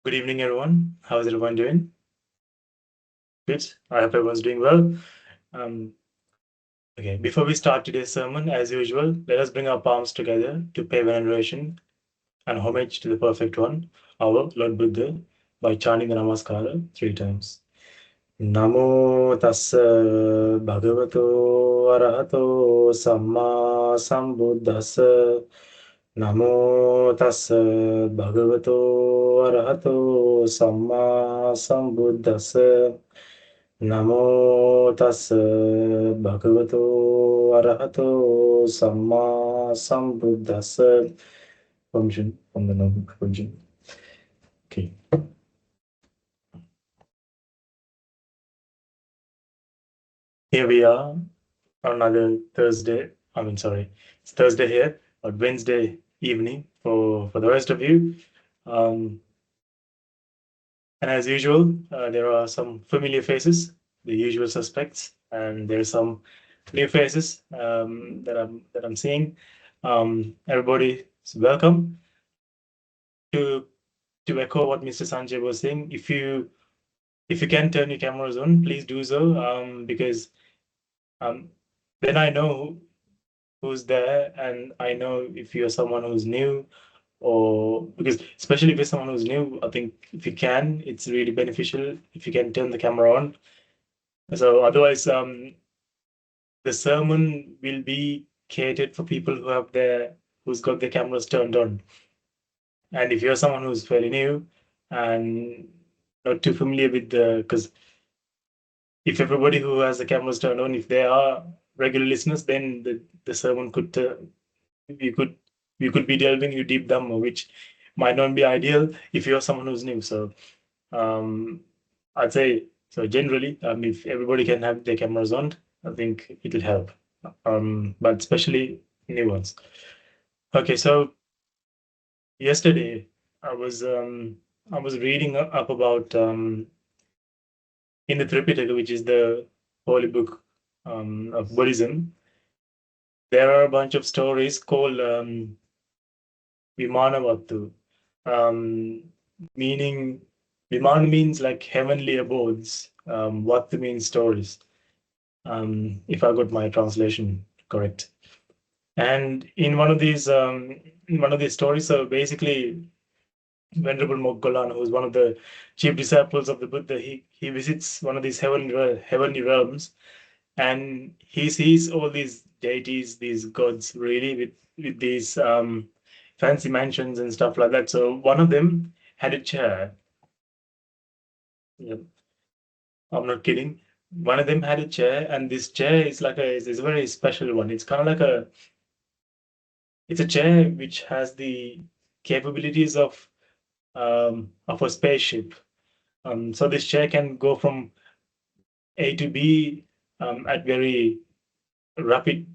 Good evening, everyone. How is everyone doing? Good. I hope everyone's doing well. Okay, before we start today's sermon, as usual, let us bring our palms together to pay veneration and homage to the perfect one, our Lord Buddha, by chanting the Namaskara 3 times. Namo tassa bhagavato arahato samma sambuddhassa. Namo tassa bhagavato arahato samma sambuddhassa. Namo tassa bhagavato arahato samma sambuddhassa. Permission from the noble permission. Okay. Here we are on another Thursday. It's Thursday here, or Wednesday evening for the rest of you. And as usual, there are some familiar faces, the usual suspects, and there are some new faces that I'm seeing. Everybody is welcome. To echo what Mr. Sanjay was saying, if you can turn your cameras on, please do so, because then I know who's there, and I know if you're someone who's new, or because especially if you're someone who's new, I think if you can, it's really beneficial if you can turn the camera on. So otherwise, the sermon will be catered for people who's got their cameras turned on. And if you're someone who's fairly new and not too familiar with because if everybody who has the cameras turned on, if they are regular listeners, then the sermon could you could be delving you deep Dhamma, which might not be ideal if you're someone who's new. So I'd say so generally, if everybody can have their cameras on, I think it'll help. But especially new ones. Okay, so yesterday I was reading up about in the Tripitaka, which is the holy book of Buddhism. There are a bunch of stories called Vimanavattu, meaning Vimana means like heavenly abodes. Vattu means stories. If I got my translation correct. And in one of these stories, so basically Venerable Moggallana, who's one of the chief disciples of the Buddha, he visits one of these heavenly realms, and he sees all these deities, these gods, really with these fancy mansions and stuff like that. So one of them had a chair. Yep, I'm not kidding. One of them had a chair, and this chair is is a very special one. It's kind of like it's a chair which has the capabilities of a spaceship. So this chair can go from A to B at very rapid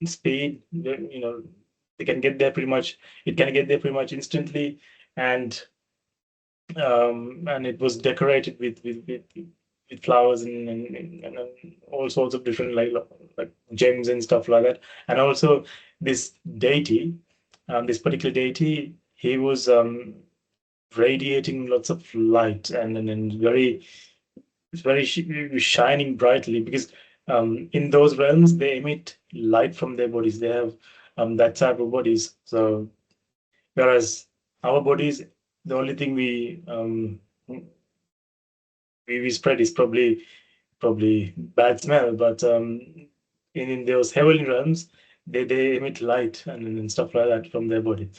speed. They can get there pretty much. It can get there pretty much instantly, and it was decorated with flowers and all sorts of different like gems and stuff like that. And also this deity, this particular deity, he was radiating lots of light and very shining brightly, because in those realms they emit light from their bodies. They have that type of bodies. So whereas our bodies, the only thing we spread is probably bad smell, but in those heavenly realms they emit light and stuff like that from their body.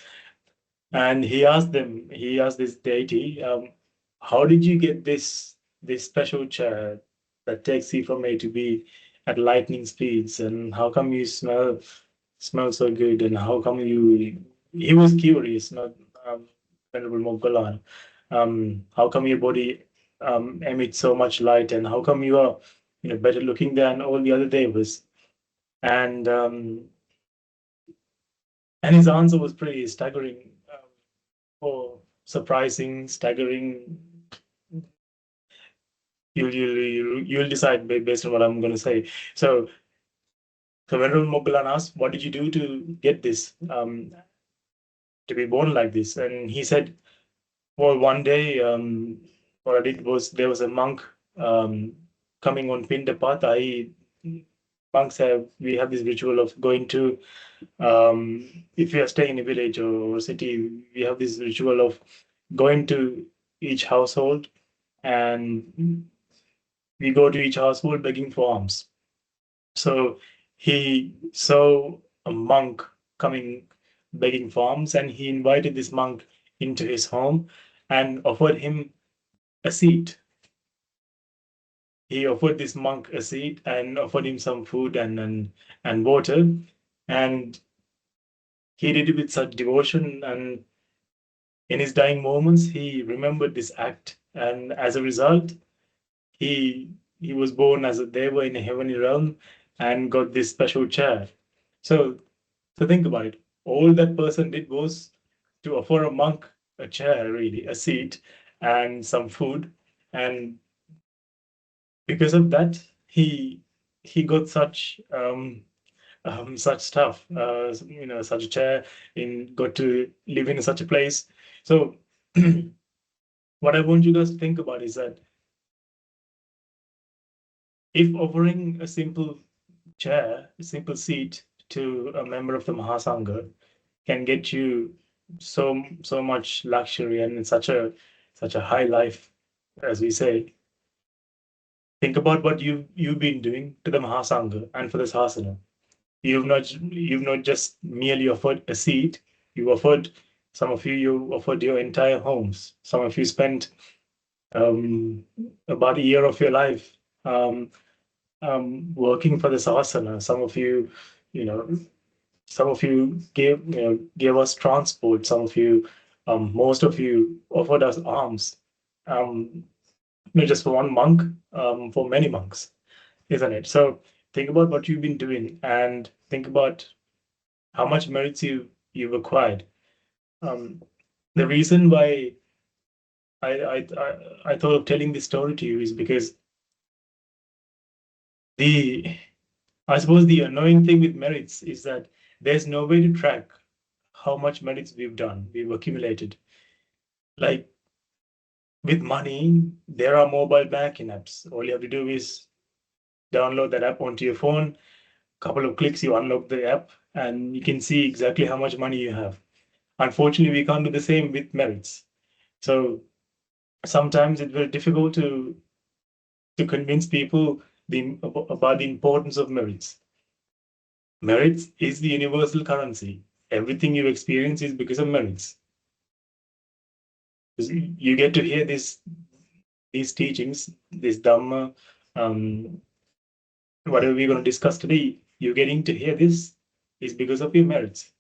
And he asked this deity, how did you get this special chair that takes you from A to B at lightning speeds, and how come you smell so good, and how come he was curious, not Venerable Moggallana. How come your body emits so much light, and how come you are better looking than all the other devas? And his answer was pretty staggering, or surprising, staggering. You'll decide based on what I'm going to say. So Venerable Moggallana asked, "What did you do to get this? To be born like this?" And he said, Well, one day, what I did was there was a monk coming on Pinda path. Monks we have this ritual of going to, if you are staying in a village or city, we have this ritual of going to each household, and we go to each household begging for alms. So he saw a monk coming begging for alms, and he invited this monk into his home and offered him a seat. He offered this monk a seat and offered him some food and water, and he did it with such devotion. And in his dying moments, he remembered this act, and as a result, he he was born as a deva in a heavenly realm and got this special chair. So think about it. All that person did was to offer a monk a chair, really, a seat, and some food, and because of that, he got such stuff, such a chair, got to live in such a place. So what I want you guys to think about is that if offering a simple chair, a simple seat to a member of the Mahasangha can get you so much luxury and such a high life, as we say, think about what you've been doing to the Mahasangha and for this asana. You've not just merely offered a seat. You offered some of you offered your entire homes. Some of you spent about a year of your life um, working for this asana. You know, some of you gave us transport. Some of you, most of you offered us alms. Not just for one monk, for many monks, isn't it? So think about what you've been doing and think about how much merits you've acquired. The reason why I thought of telling this story to you is because the I suppose the annoying thing with merits is that there's no way to track how much merits we've accumulated. Like with money, there are mobile banking apps. All you have to do is download that app onto your phone. Couple of clicks, you unlock the app, and you can see exactly how much money you have. Unfortunately, we can't do the same with merits. So sometimes it's very difficult to convince people about the importance of merits. Merits is the universal currency. Everything you experience is because of merits. You get to hear these teachings, this Dhamma, whatever we're going to discuss today, you're getting to hear this is because of your merits.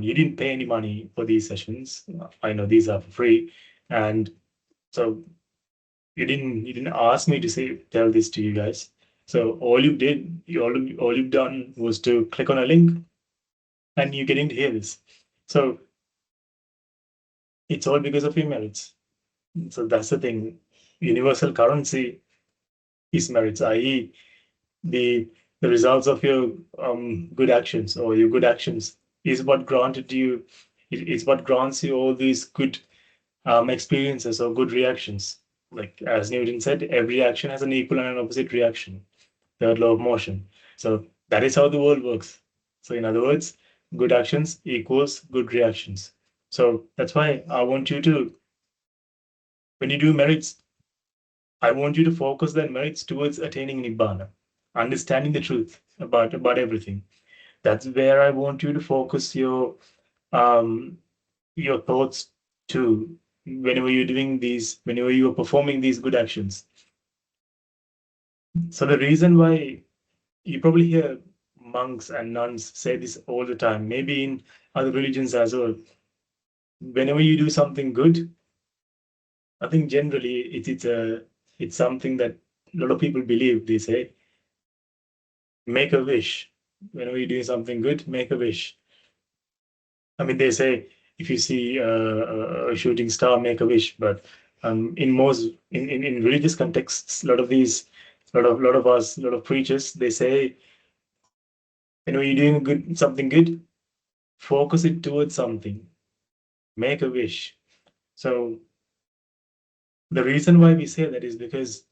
You didn't pay any money for these sessions. I know these are for free, and so you didn't ask me to tell this to you guys. So all you've done was to click on a link, and you're getting to hear this. So it's all because of your merits. So that's the thing. Universal currency is merits, i.e., the results of your good actions or your good actions is what granted you. It's what grants you all these good experiences or good reactions. Like as Newton said, every action has an equal and an opposite reaction. Third law of motion. So that is how the world works. So in other words, good actions equals good reactions. So that's why I want you to, when you do merits, I want you to focus that merits towards attaining Nibbana, understanding the truth about everything. That's where I want you to focus um, your thoughts to whenever you are performing these good actions. So the reason why you probably hear monks and nuns say this all the time, maybe in other religions as well. Whenever you do something good, I think generally it's something that a lot of people believe. They say, make a wish. Whenever you're doing something good, make a wish. I mean, they say if you see a shooting star, make a wish. But in religious contexts, a lot of preachers, they say, you're doing something good, focus it towards something, make a wish. So The reason why we say that is because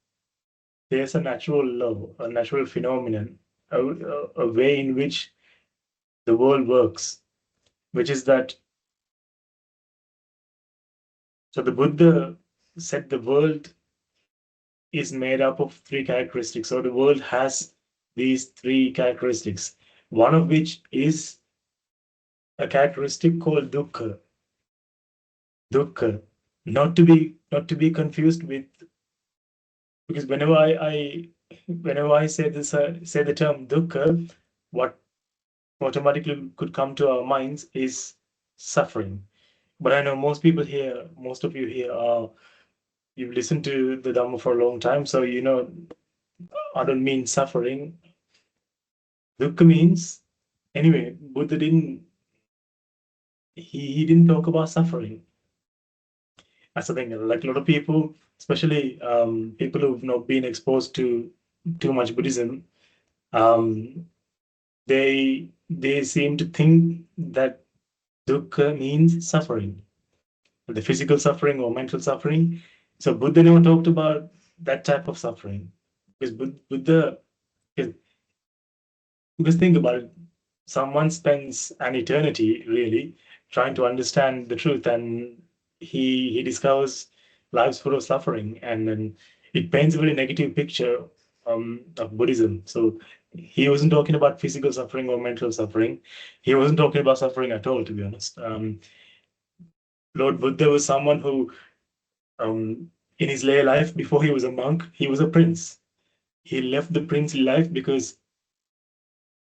there's a natural law, a natural phenomenon, a way in which the world works, which is that. So the Buddha said the world is made up of three characteristics. So the world has these three characteristics, one of which is a characteristic called dukkha. Dukkha, not to be confused with, because whenever I say this say the term dukkha, what automatically could come to our minds is suffering. But I know most people here, most of you here are, you've listened to the Dhamma for a long time, so you know I don't mean suffering. Dukkha means, anyway, Buddha he didn't talk about suffering. That's the thing. Like a lot of people, especially people who've not been exposed to too much Buddhism, um, they seem to think that dukkha means suffering, the physical suffering or mental suffering. So Buddha never talked about that type of suffering, because Buddha, because think about it, someone spends an eternity really trying to understand the truth, and he discovers life's full of suffering, and then it paints a very negative picture of Buddhism. So he wasn't talking about physical suffering or mental suffering. He wasn't talking about suffering at all, to be honest. Lord Buddha was someone who, in his later life, before he was a monk, he was a prince. He left the princely life because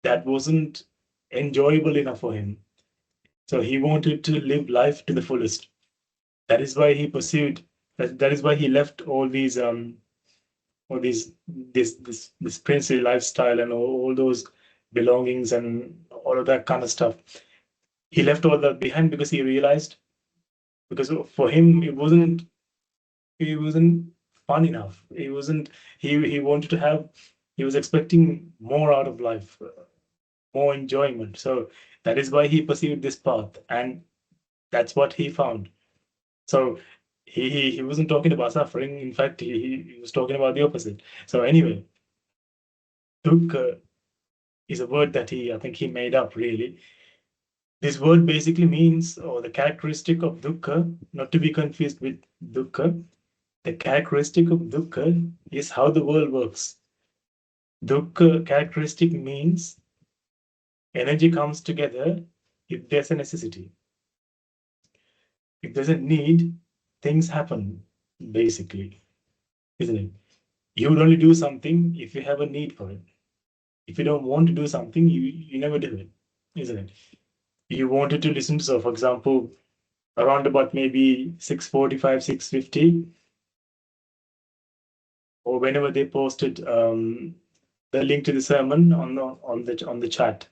that wasn't enjoyable enough for him. So he wanted to live life to the fullest. That is why he pursued. That is why he left all these this princely lifestyle and all those belongings and all of that kind of stuff. He left all that behind because he realized, because for him it wasn't fun enough. It wasn't. He wanted to have. He was expecting more out of life, more enjoyment. So that is why he pursued this path, and that's what he found. So he wasn't talking about suffering. In fact, he was talking about the opposite. So anyway, dukkha is a word that I think he made up really. This word basically means, or the characteristic of dukkha, not to be confused with dukkha, the characteristic of dukkha is how the world works. Dukkha characteristic means energy comes together if there's a necessity. If there's a need, things happen, basically, isn't it? You would only do something if you have a need for it. If you don't want to do something, you never do it, isn't it? You wanted to listen to, so for example, around about maybe 6:45, 6:50, or whenever they posted the link to the sermon on the chat,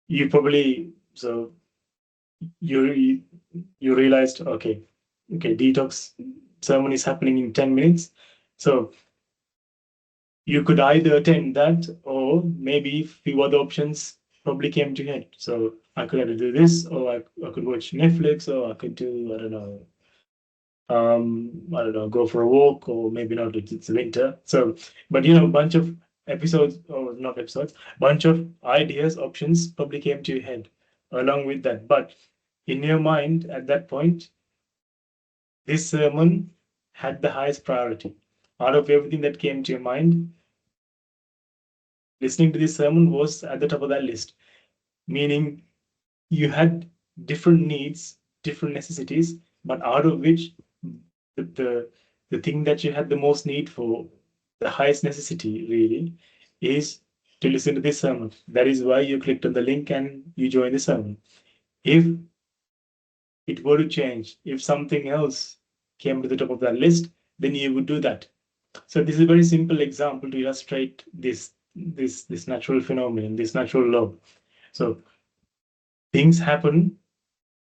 you probably, so you realized, okay, detox sermon is happening in 10 minutes. So you could either attend that, or maybe few other options probably came to head. So I could either do this, or I could watch Netflix, or I could do, I don't know, go for a walk, or maybe not, it's winter. So, but a bunch of episodes, or not episodes, bunch of ideas, options probably came to your head along with that. But in your mind at that point, this sermon had the highest priority. Out of everything that came to your mind, listening to this sermon was at the top of that list, meaning you had different needs, different necessities, but out of which the thing that you had the most need for, the highest necessity really, is to listen to this sermon. That is why you clicked on the link and you joined the sermon. If it were to change, if something else came to the top of that list, then you would do that. So this is a very simple example to illustrate this natural phenomenon, this natural law. So things happen,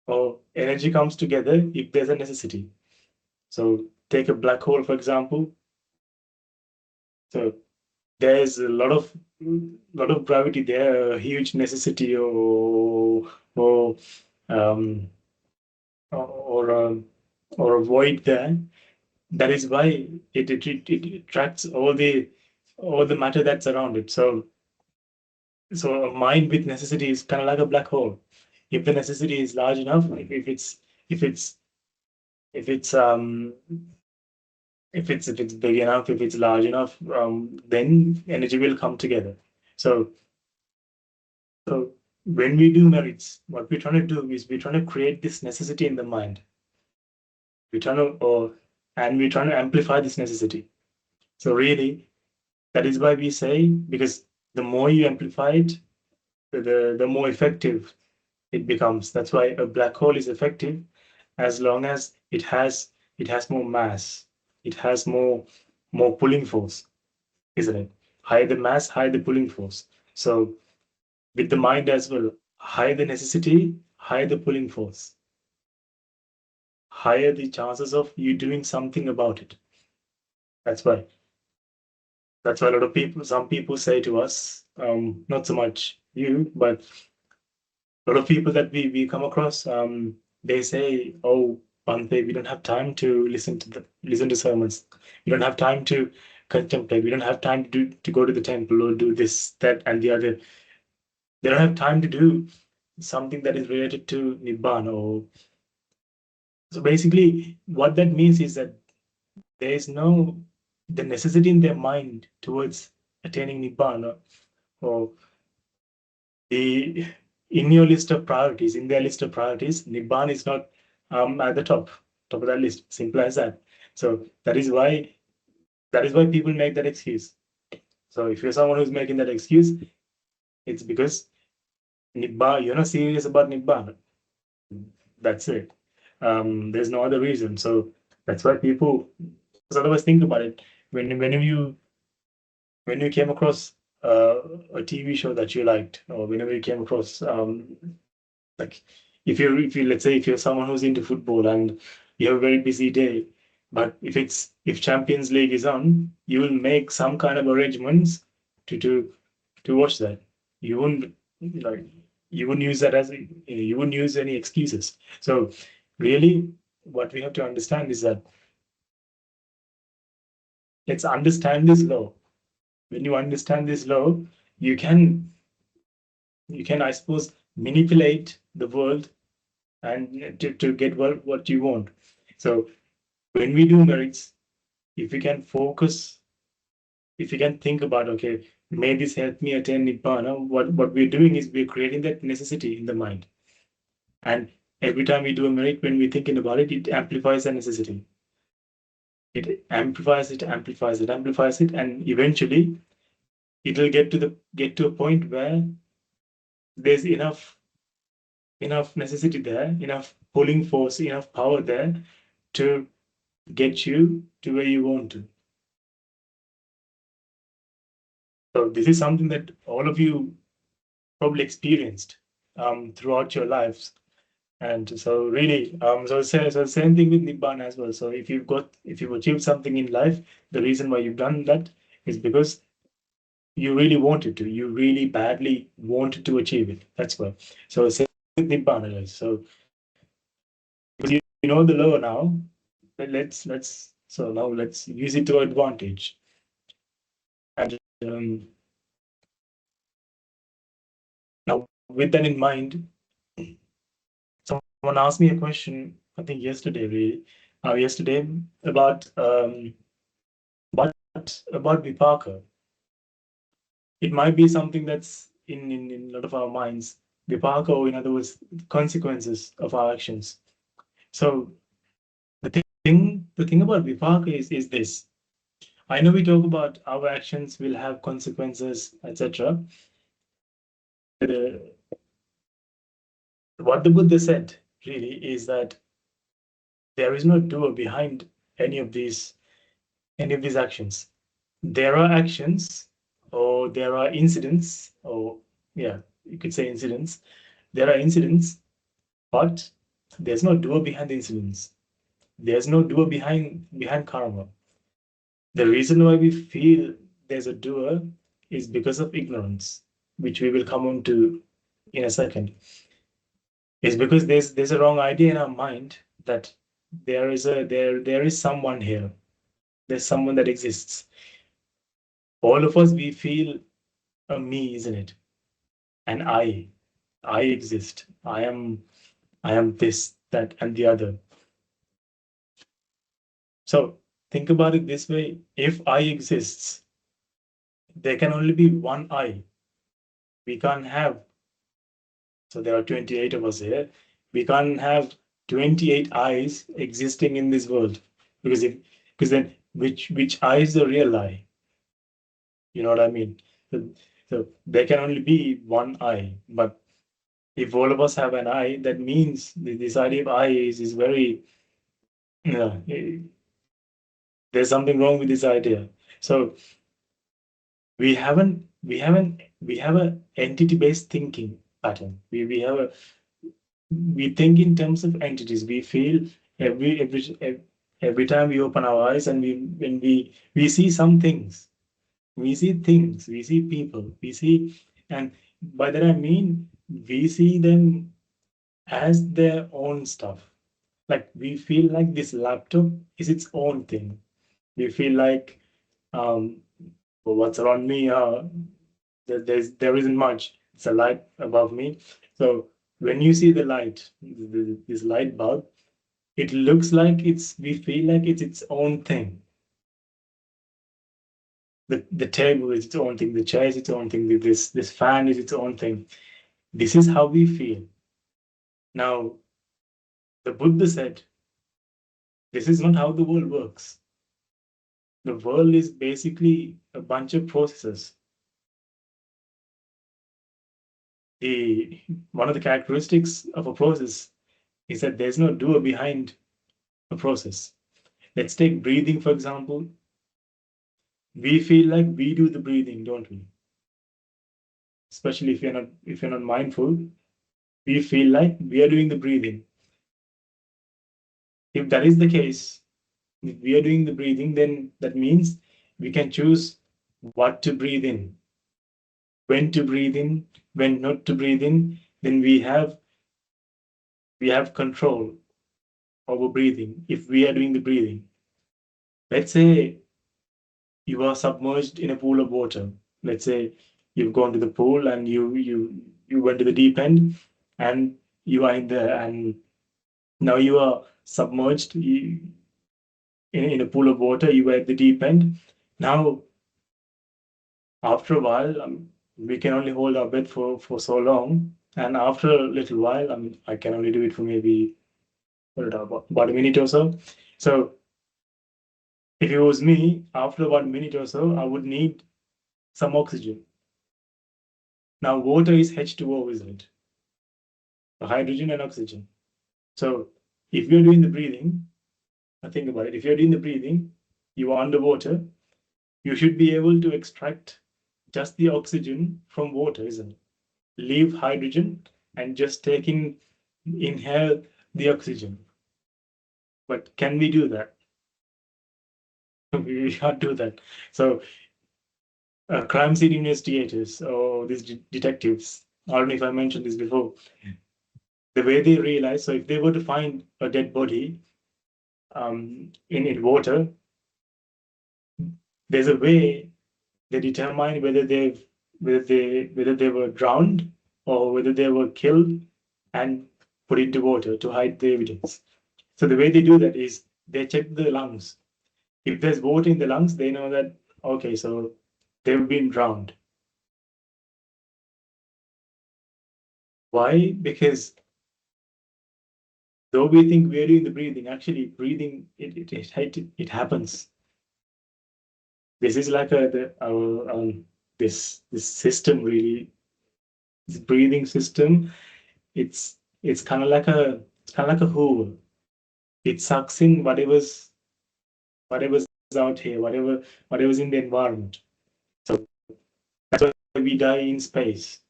or energy comes together if there's a necessity. So take a black hole, for example. So there's a lot of gravity there, a huge necessity, or um, or a void there. that is why it attracts all the matter that's around it. So a mind with necessity is kind of like a black hole. If the necessity is large enough, if it's if it's um if it's big enough, if it's large enough, then energy will come together. So when we do merits, what we're trying to do is we're trying to create this necessity in the mind. We're trying to amplify this necessity. So really, that is why we say, because the more you amplify it, the more effective it becomes. That's why a black hole is effective as long as it has more mass, it has more pulling force, isn't it? Higher the mass, higher the pulling force. So with the mind as well, higher the necessity, higher the pulling force, higher the chances of you doing something about it. That's why a lot of people, some people say to us, not so much you, but a lot of people that we come across, they say, "Oh, Bhante, we don't have time to listen to sermons. We don't have time to contemplate. We don't have time to go to the temple or do this, that, and the other. They don't have time to do something that is related to Nibbana." Or so basically, what that means is that there is no the necessity in their mind towards attaining Nibbana, or the in your list of priorities, in their list of priorities, Nibbana is not at the top of that list. Simple as that. So that is why people make that excuse. So if you're someone who's making that excuse, it's because Nibbana, you're not serious about Nibbana. That's it. There's no other reason. So that's why people, because otherwise think about it. When you came across a TV show that you liked, or whenever you came across like if you let's say if you're someone who's into football and you have a very busy day, but if Champions League is on, you will make some kind of arrangements to watch that. You wouldn't like you wouldn't use that you wouldn't use any excuses. So really, what we have to understand is that let's understand this law. When you understand this law, you can I suppose manipulate the world and to get what you want. So when we do merits, if we can focus, if we can think about, okay, may this help me attain Nibbana, what we're doing is we're creating that necessity in the mind. And every time we do a merit, when we're thinking about it, it amplifies that necessity. It amplifies it, amplifies it, amplifies it, and eventually it'll get to a point where there's enough necessity there, enough pulling force, enough power there to get you to where you want to. So this is something that all of you probably experienced throughout your lives. And so really, so same thing with Nibbana as well. So if you've achieved something in life, the reason why you've done that is because you really wanted to, you really badly wanted to achieve it. That's why. So same with Nibbana, guys. So you know the law now, let's now let's use it to our advantage. And now with that in mind, someone asked me a question, I think yesterday, about Vipaka. It might be something that's in a lot of our minds. Vipaka, or in other words, consequences of our actions. So the thing about Vipaka is this. I know we talk about our actions will have consequences, etc. What the Buddha said really is that there is no doer behind any of these actions. There are actions, or there are incidents, or yeah, you could say incidents. There are incidents, but there's no doer behind the incidents. There's no doer behind karma. The reason why we feel there's a doer is because of ignorance, which we will come on to in a second. Is because there's a wrong idea in our mind that there is someone here. There's someone that exists. All of us, we feel a me, isn't it? And I exist. I am this, that, and the other. So think about it this way. If I exists, there can only be one I. We can't have, so there are 28 of us here. We can't have 28 I's existing in this world. Because then which I is the real I? You know what I mean? So there can only be one I. But if all of us have an I, that means this idea of I is very, there's something wrong with this idea. So we have an entity-based thinking pattern. We think in terms of entities. We feel every time we open our eyes and when we see some things. We see things, we see people, and by that I mean we see them as their own stuff. Like we feel like this laptop is its own thing. We feel like what's around me, there isn't much. It's a light above me. So when you see the light, this light bulb, it looks like we feel like it's its own thing. The table is its own thing, the chair is its own thing, this fan is its own thing. This is how we feel. Now, the Buddha said, this is not how the world works. The world is basically a bunch of processes. One of the characteristics of a process is that there's no doer behind a process. Let's take breathing, for example. We feel like we do the breathing, don't we? Especially if you're not mindful, we feel like we are doing the breathing. If that is the case, if we are doing the breathing, then that means we can choose what to breathe in, when to breathe in, when not to breathe in. Then we have control over breathing if we are doing the breathing. Let's say you are submerged in a pool of water. Let's say you've gone to the pool and you went to the deep end and you are in there, and now you are submerged in a pool of water. You were at the deep end. Now, after a while, we can only hold our breath for so long, and after a little while, I can only do it for maybe about a minute or so. So if it was me, after about a minute or so, I would need some oxygen. Now, water is H2O, isn't it? Hydrogen and oxygen. So if you're doing the breathing, think about it. If you're doing the breathing, you are underwater, you should be able to extract just the oxygen from water, isn't it? Leave hydrogen and just inhale the oxygen. But can we do that? We can't do that. So crime scene investigators or these detectives, I don't know if I mentioned this before, the way they realize, so if they were to find a dead body in water, there's a way they determine whether they were drowned or whether they were killed and put into water to hide the evidence. So the way they do that is they check the lungs. If there's water in the lungs, they know that, okay, so they've been drowned. Why? Because though we think we're doing the breathing, actually breathing, it happens. This is like this system, really, this breathing system. It's kind of like a 𝗓𝗏. It sucks in whatever's out here, whatever's in the environment. So that's why we die in space.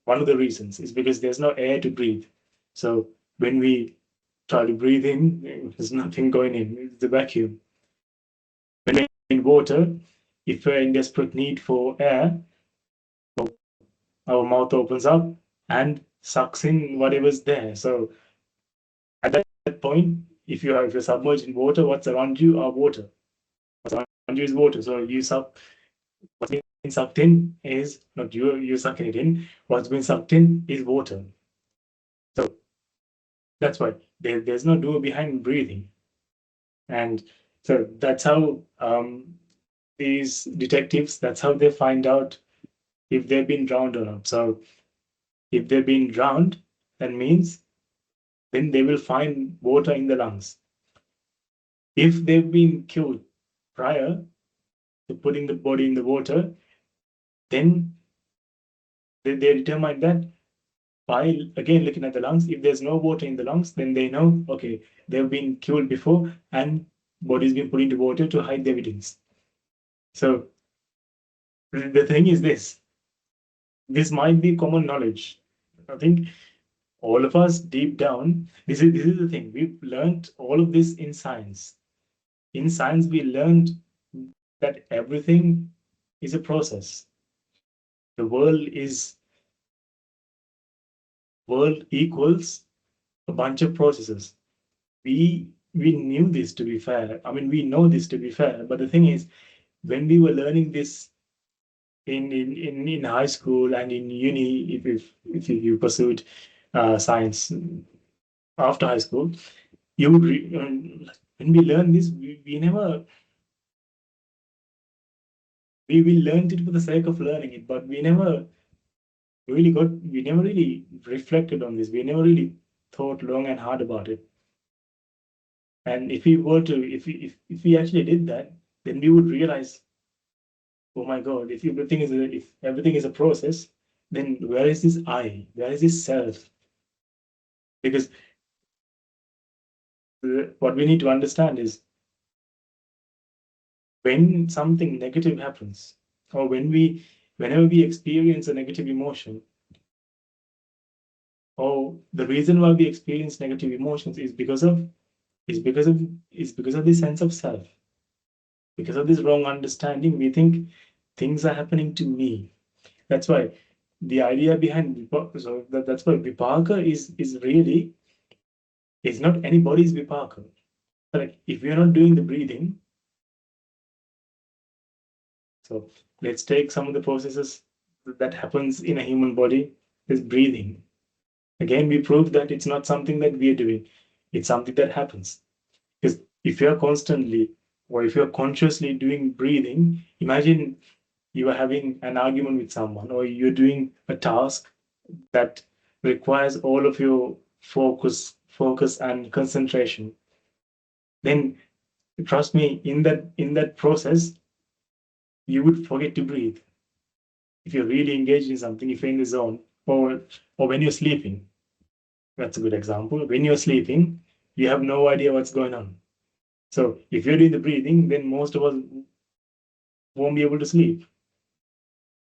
One of the reasons is because there's no air to breathe. So when we try to breathe in, there's nothing going in. It's the vacuum. When we're in water, if we're in desperate need for air, our mouth opens up and sucks in whatever's there. So at that point, if you're submerged in water, what's around you are water. What's you is water. So you suck, what's being sucked in is not you sucking it in. What's being sucked in is water. So that's why there's no door behind breathing. And so that's how these detectives, that's how they find out if they've been drowned or not. So if they've been drowned, that means then they will find water in the lungs. If they've been killed prior to putting the body in the water, then they determine that by, again, looking at the lungs. If there's no water in the lungs, then they know, okay, they've been killed before and body's been put into water to hide the evidence. So the thing is this might be common knowledge. I think all of us deep down, this is the thing. We've learned all of this in science. In science, we learned that everything is a process. The world equals a bunch of processes. We knew this, to be fair. I mean, we know this, to be fair. But the thing is, when we were learning this in high school and in uni, if you pursued science after high school, you would when we learned this, we learned it for the sake of learning it, but we never really reflected on this. We never really thought long and hard about it. And if we actually did that, then we would realize, oh my God, if everything is a process, then where is this I? Where is this self? Because what we need to understand is when something negative happens, or whenever we experience a negative emotion, or the reason why we experience negative emotions is because of this sense of self. Because of this wrong understanding, we think things are happening to me. That's why the idea behind that's why Vipaka is really, it's not anybody's Vipaka. Like if you're not doing the breathing, so let's take some of the processes that happens in a human body. Is breathing. Again, we prove that it's not something that we are doing. It's something that happens. Because if you're constantly, or if you're consciously doing breathing, imagine you are having an argument with someone, or you're doing a task that requires all of your focus and concentration. Then trust me, in that process, you would forget to breathe. If you're really engaged in something, if you're in the zone, or when you're sleeping, that's a good example. When you're sleeping, you have no idea what's going on. So if you're doing the breathing, then most of us won't be able to sleep.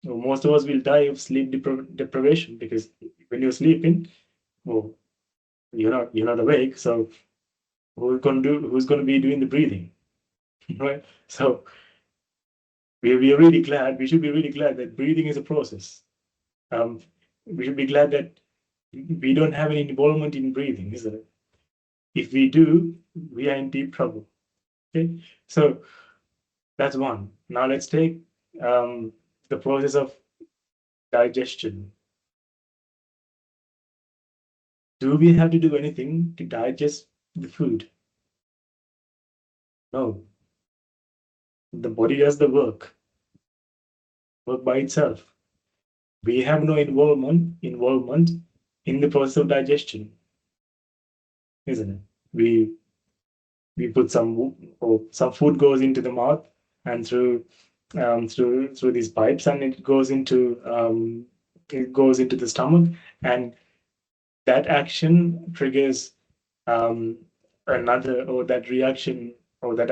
So most of us will die of sleep deprivation, because when you're sleeping, well, you're not awake. So who's going to be doing the breathing, right? So we should be really glad that breathing is a process. We should be glad that we don't have any involvement in breathing, isn't it? If we do, we are in deep trouble. Okay, so that's one. Now let's take the process of digestion. Do we have to do anything to digest the food? No. The body does the work by itself. We have no involvement in the process of digestion, isn't it? We put some food goes into the mouth, and through these pipes, and it goes into the stomach, and that action triggers that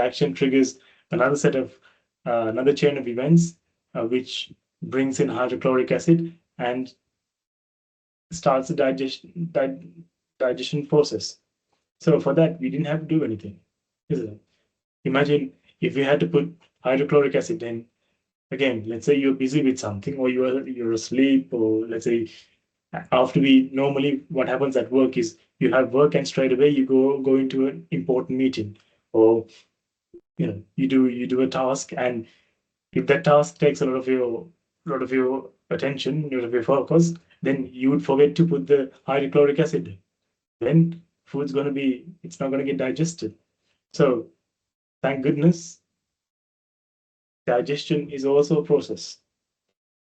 action triggers another set of another chain of events, which brings in hydrochloric acid and starts the digestion process. So for that, we didn't have to do anything, isn't it? Imagine if you had to put hydrochloric acid in. Again, let's say you're busy with something, or you're asleep, or let's say after normally what happens at work is you have work and straight away you go into an important meeting, or you do a task, and if that task takes a lot of your attention, a lot of your focus, then you would forget to put the hydrochloric acid. Then it's not gonna get digested. So thank goodness, digestion is also a process.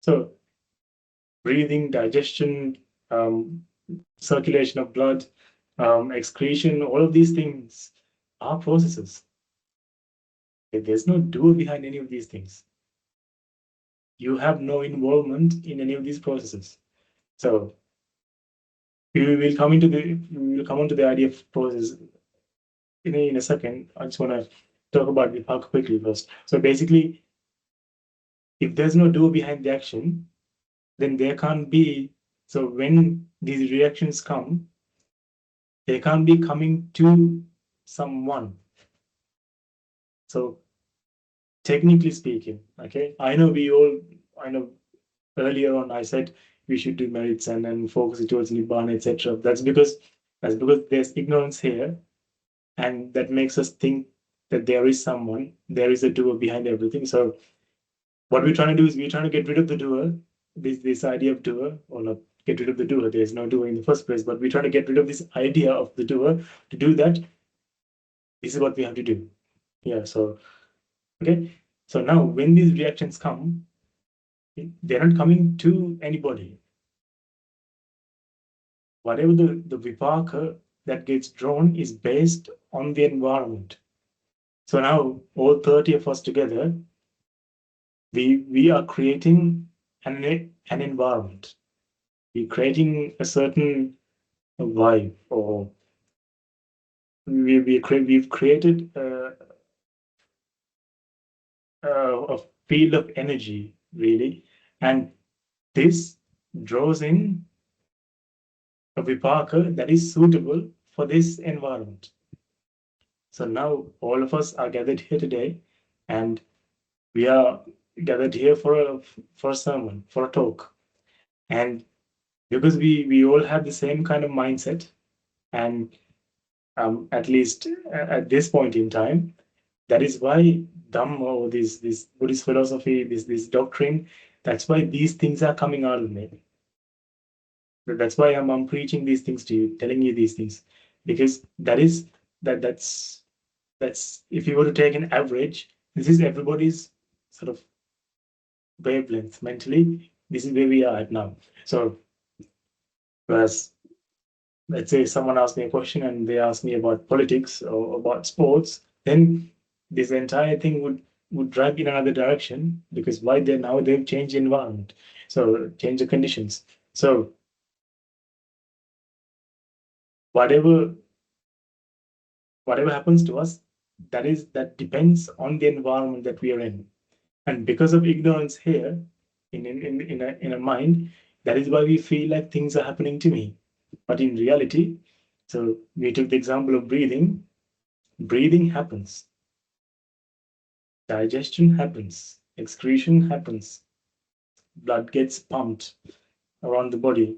So breathing, digestion, circulation of blood, excretion, all of these things are processes. There's no doer behind any of these things. You have no involvement in any of these processes. So we will come onto the idea of process in a second. I just want to talk about 𝗕𝗏 quickly first. So basically, if there's no doer behind the action, then there can't be. So when these reactions come, they can't be coming to someone. So technically speaking, okay, I know earlier on I said we should do merits and then focus it towards Nibbana, etc. That's because there's ignorance here, and that makes us think that there is a doer behind everything. So what we're trying to do is we're trying to get rid of the doer, this idea of doer, or not get rid of the doer. There's no doer in the first place, but we're trying to get rid of this idea of the doer. To do that, this is what we have to do. Yeah. So okay. So now when these reactions come, they're not coming to anybody. Whatever the vipaka that gets drawn is based on the environment. So now all 30 of us together, we are creating an environment. We're creating a certain vibe, or we've created a field of energy, really, and this draws in a vipaka that is suitable for this environment. So now all of us are gathered here today, and we are gathered here for a sermon, for a talk. And because we all have the same kind of mindset, and at least at this point in time, that is why Dhamma, or this Buddhist philosophy, this doctrine, that's why these things are coming out of me. That's why I'm preaching these things to you, telling you these things, because that's if you were to take an average, this is everybody's sort of wavelength mentally. This is where we are at now. So whereas, let's say someone asked me a question and they asked me about politics or about sports, then this entire thing would drag in another direction, because why they've changed the environment, so change the conditions. So whatever happens to us, that depends on the environment that we are in. And because of ignorance here in a mind, that is why we feel like things are happening to me. But in reality, so we took the example of breathing. Breathing happens. Digestion happens. Excretion happens. Blood gets pumped around the body.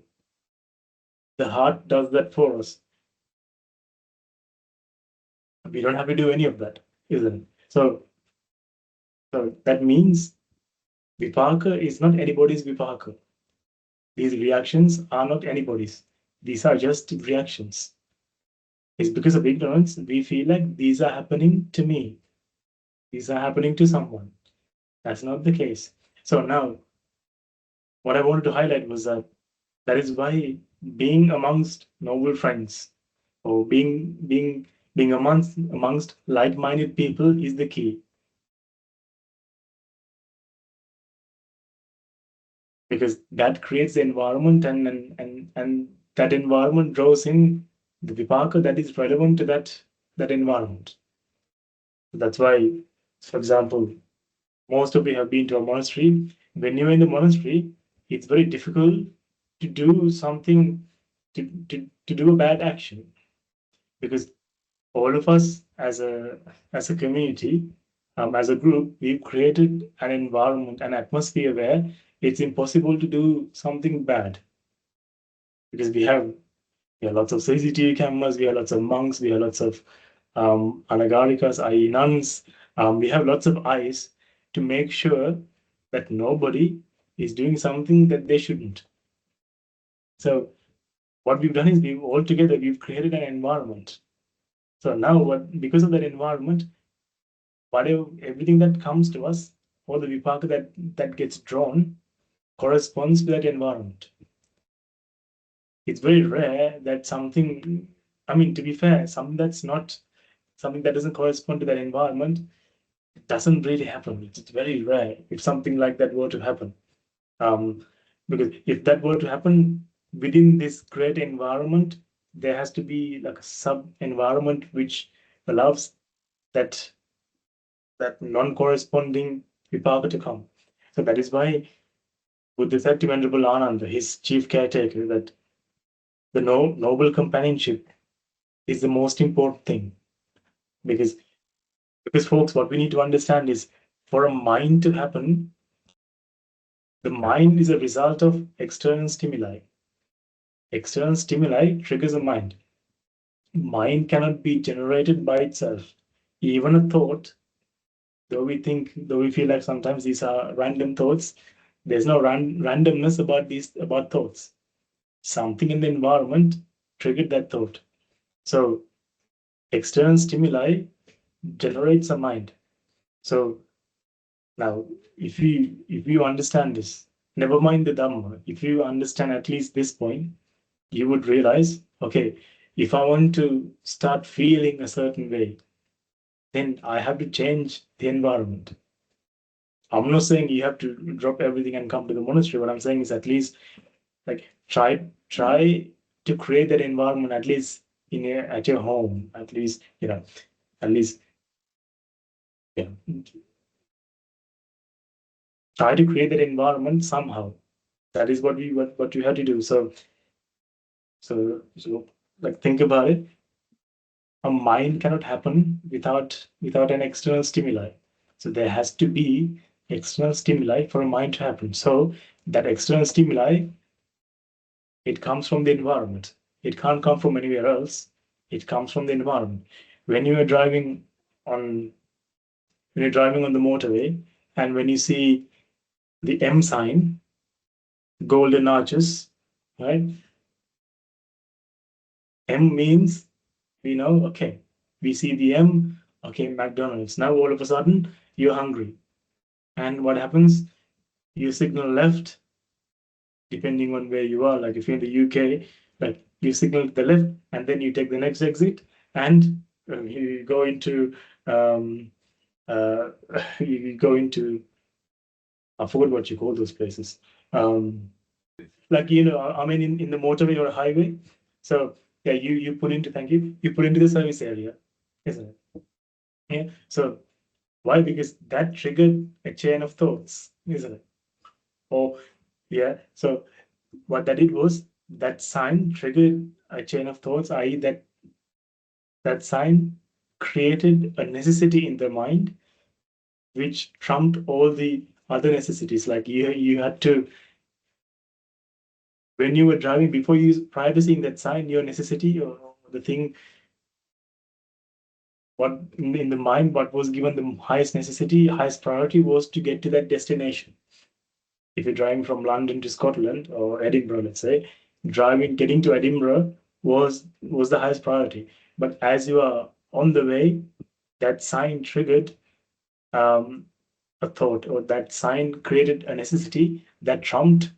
The heart does that for us. We don't have to do any of that, isn't it? So that means vipaka is not anybody's vipaka. These reactions are not anybody's. These are just reactions. It's because of ignorance we feel like these are happening to me. These are happening to someone. That's not the case. So now, what I wanted to highlight was that is why being amongst noble friends, or being amongst like-minded people is the key. Because that creates the environment, and that environment draws in the vipaka that is relevant to that environment. That's why, for example, most of you have been to a monastery. When you're in the monastery, it's very difficult to do something, to do a bad action, because all of us as a community, as a group, we've created an environment, an atmosphere where it's impossible to do something bad, because we have lots of CCTV cameras, we have lots of monks, we have lots of anagarikas, i.e. nuns, We have lots of eyes to make sure that nobody is doing something that they shouldn't. So what we've done is we've created an environment. So now because of that environment, everything that comes to us, all the vipaka that gets drawn corresponds to that environment. It's very rare that something, to be fair, something that doesn't correspond to that environment, it doesn't really happen. It's very rare if something like that were to happen. Because if that were to happen within this great environment, there has to be like a sub-environment which allows that non-corresponding vipaka to come. So that is why Buddhist Venerable Ananda, his chief caretaker, that the noble companionship is the most important thing. Because folks, what we need to understand is for a mind to happen, the mind is a result of external stimuli. External stimuli triggers a mind. Mind cannot be generated by itself. Even a thought, though we feel like sometimes these are random thoughts, there's no randomness about thoughts. Something in the environment triggered that thought. So external stimuli generates a mind. So now, if you understand this, never mind the Dhamma, if you understand at least this point, you would realize, okay, if I want to start feeling a certain way, then I have to change the environment. I'm not saying you have to drop everything and come to the monastery. What I'm saying is at least like try to create that environment at least at your home, at least yeah. Try to create that environment somehow. That is what you have to do. So like think about it. A mind cannot happen without an external stimuli. So there has to be external stimuli for a mind to happen. So that external stimuli, it comes from the environment. It can't come from anywhere else. It comes from the environment. When you're driving on the motorway, and when you see the M sign, golden arches, right? M means we know, okay, we see the M, okay, McDonald's. Now all of a sudden you're hungry. And what happens? You signal left, depending on where you are. Like if you're in the UK, like you signal to the left and then you take the next exit and you go into I forgot what you call those places. Like in the motorway or a highway. So yeah, you put into the service area, isn't it? Yeah. So why? Because that triggered a chain of thoughts, isn't it? Oh, yeah. So what that did was that sign triggered a chain of thoughts, i.e., that sign created a necessity in the mind, which trumped all the other necessities. Like you had to, when you were driving, prior to seeing that sign, your necessity or the thing, what in the mind, what was given the highest necessity, highest priority was to get to that destination. If you're driving from London to Scotland or Edinburgh, let's say, getting to Edinburgh was the highest priority. But as you are on the way, that sign triggered a thought, or that sign created a necessity that trumped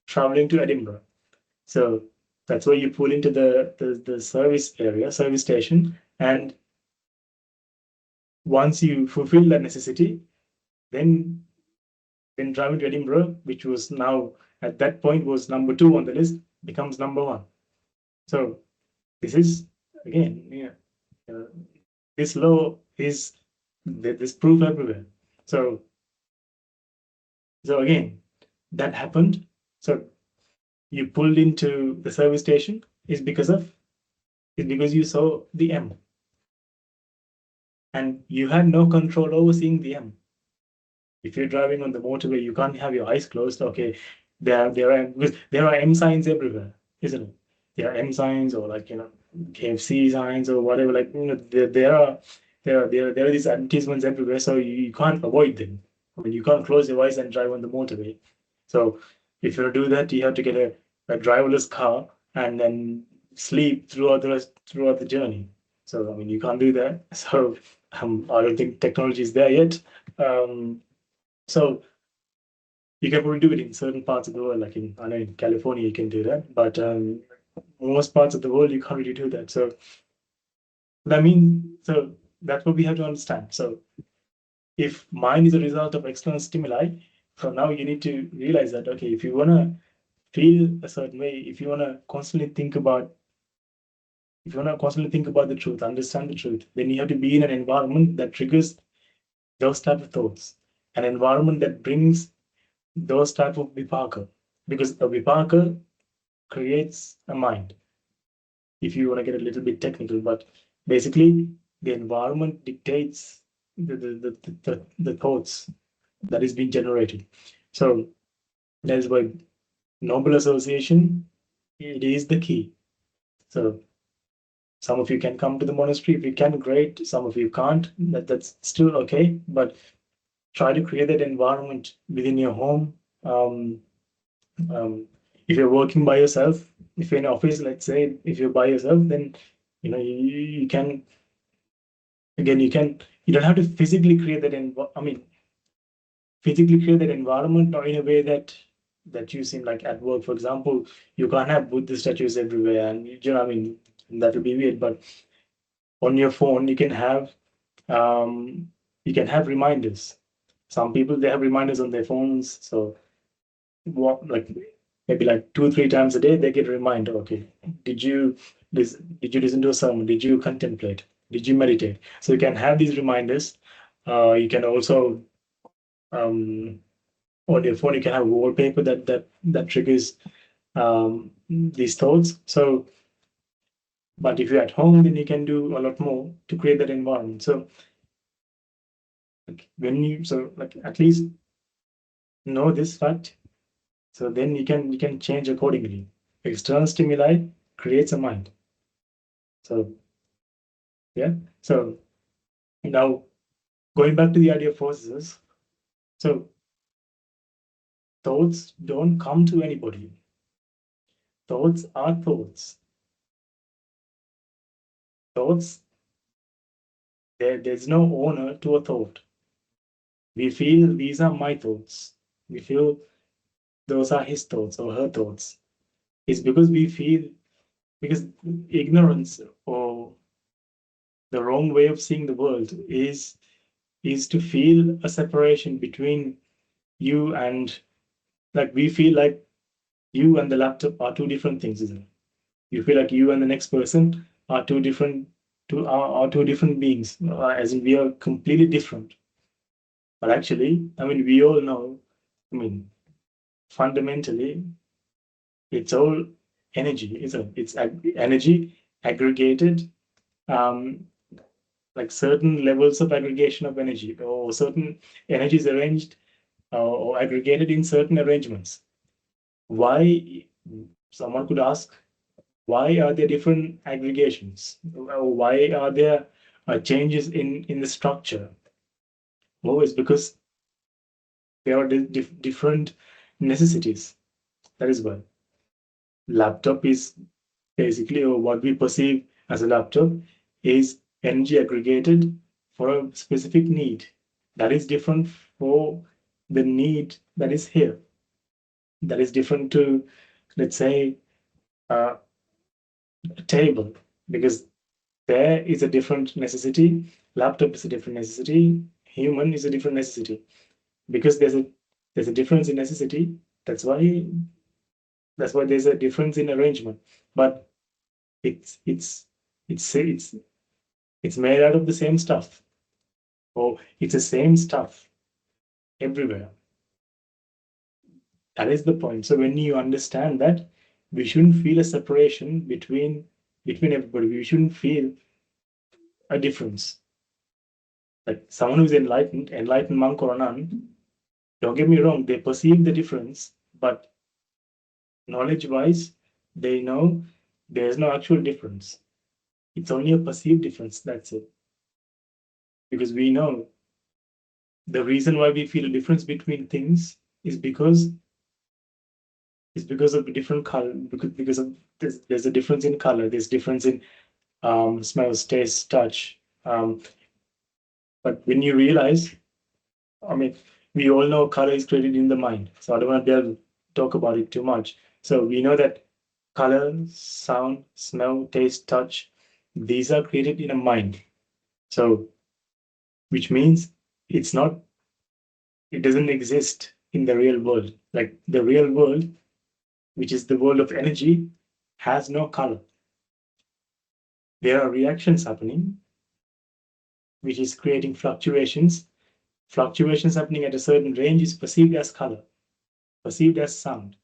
traveling to Edinburgh. So that's why you pull into the service station, and once you fulfill that necessity, then driving to Edinburgh, which was now at that point was number 2 on the list, becomes number 1. So this is again, this law is this proof everywhere. So again, that happened. So you pulled into the service station is because you saw the M, and you had no control over seeing the M. If you're driving on the motorway, you can't have your eyes closed. Okay, there are M signs everywhere, isn't it? There are M signs, or like KFC signs or whatever. Like there are there are these advertisements everywhere, so you can't avoid them. I mean, you can't close your eyes and drive on the motorway. So if you do that, you have to get a driverless car and then sleep throughout the journey. So I mean, you can't do that. So I don't think technology is there yet. So you can probably do it in certain parts of the world, like I know in California you can do that, but most parts of the world you can't really do that. So so that's what we have to understand. So if mind is a result of external stimuli, so now you need to realize that, okay, if you want to feel a certain way, if you want to constantly think about the truth, understand the truth, then you have to be in an environment that triggers those type of thoughts, an environment that brings those type of vipaka, because a vipaka creates a mind. If you want to get a little bit technical, but basically the environment dictates the thoughts that is being generated. So that is why noble association, it is the key. So some of you can come to the monastery. If you can, great. Some of you can't. That's still okay. But try to create that environment within your home. If you're working by yourself, if you're in office, let's say, if you're by yourself, then you can, again, you don't have to physically create that physically create that environment, or in a way that you seem like at work, for example, you can't have Buddhist statues everywhere, and that would be weird. But on your phone, you can have reminders. Some people, they have reminders on their phones, so maybe like 2-3 times a day they get a reminder. Okay, did you listen to a sermon? Did you contemplate? Did you meditate? So you can have these reminders. You can also on your phone, you can have wallpaper that triggers these thoughts. So, but if you're at home, then you can do a lot more to create that environment. So at least know this fact. So then you can change accordingly. External stimuli creates a mind. So yeah. So now going back to the idea of forces. So thoughts don't come to anybody. Thoughts are thoughts. Thoughts, there's no owner to a thought. We feel these are my thoughts. We feel those are his thoughts or her thoughts. It's because because ignorance or the wrong way of seeing the world is to feel a separation between you and, like, we feel like you and the laptop are two different things, isn't it? You feel like you and the next person are two different beings, as in we are completely different. But actually, we all know, fundamentally, it's all energy, isn't it? It's energy aggregated, like certain levels of aggregation of energy, or certain energies arranged or aggregated in certain arrangements. Why, someone could ask, why are there different aggregations? Why are there changes in the structure? Well, it's because there are different necessities. That is why. Laptop is basically, or what we perceive as a laptop, is energy aggregated for a specific need that is different for the need that is here. That is different to, let's say, a table, because there is a different necessity. Laptop is a different necessity. Human is a different necessity. Because there's a difference in necessity. That's why there's a difference in arrangement. But it's made out of the same stuff, or it's the same stuff everywhere. That is the point. So when you understand that, we shouldn't feel a separation between everybody. We shouldn't feel a difference. Like someone who's enlightened monk or a nun, don't get me wrong, they perceive the difference, but knowledge-wise, they know there's no actual difference. It's only a perceived difference. That's it. because we know the reason why we feel a difference between things is because of the different color, because of there's a difference in color, there's difference in smells, taste, touch. But when you realize, I mean, we all know color is created in the mind, so I don't want to talk about it too much. So we know that color, sound, smell, taste, touch, these are created in a mind. So, which means it doesn't exist in the real world. Like the real world, which is the world of energy, has no color. There are reactions happening, which is creating fluctuations. Fluctuations happening at a certain range is perceived as color, perceived as sound.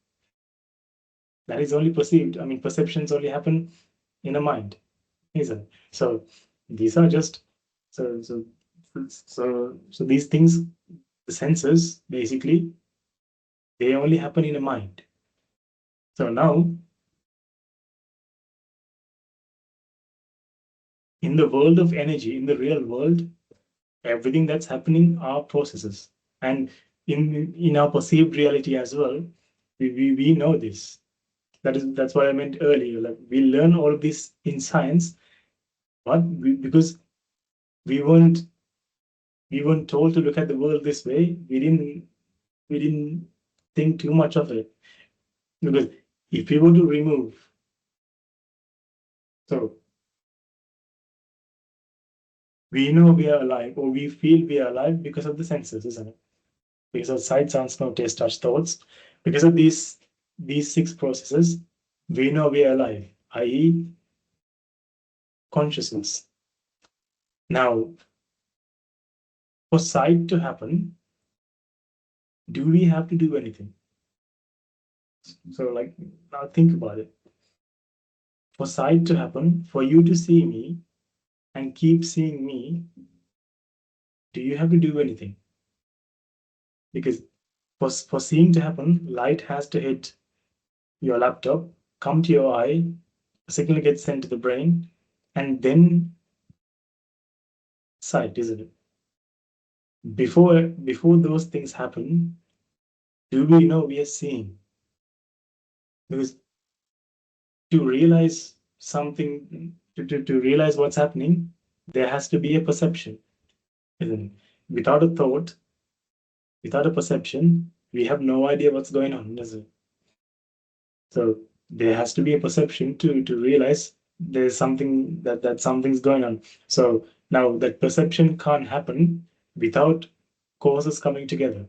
That is only perceived. I mean, perceptions only happen in a mind, isn't it? So these are just so these things, the senses, basically, they only happen in a mind. So now, in the world of energy, in the real world, everything that's happening are processes. And in our perceived reality as well, we know this. That's what I meant earlier. Like we learn all of this in science, but because we weren't told to look at the world this way, we didn't think too much of it. Because if we were to remove, so we know we are alive, or we feel we are alive because of the senses, isn't it? Because of sight, sound, smell, taste, touch, thoughts. Because of these 6 processes, we know we are alive, i.e., consciousness. Now, for sight to happen, do we have to do anything? So, like, now think about it. For sight to happen, for you to see me and keep seeing me, do you have to do anything? Because for seeing to happen, light has to hit your laptop, come to your eye, a signal gets sent to the brain, and then sight, isn't it? Before those things happen, do we know we are seeing? Because to realize something, to realize what's happening, there has to be a perception, isn't it? Without a thought, without a perception, we have no idea what's going on, is it? So there has to be a perception to realize there's something that something's going on. So now that perception can't happen without causes coming together.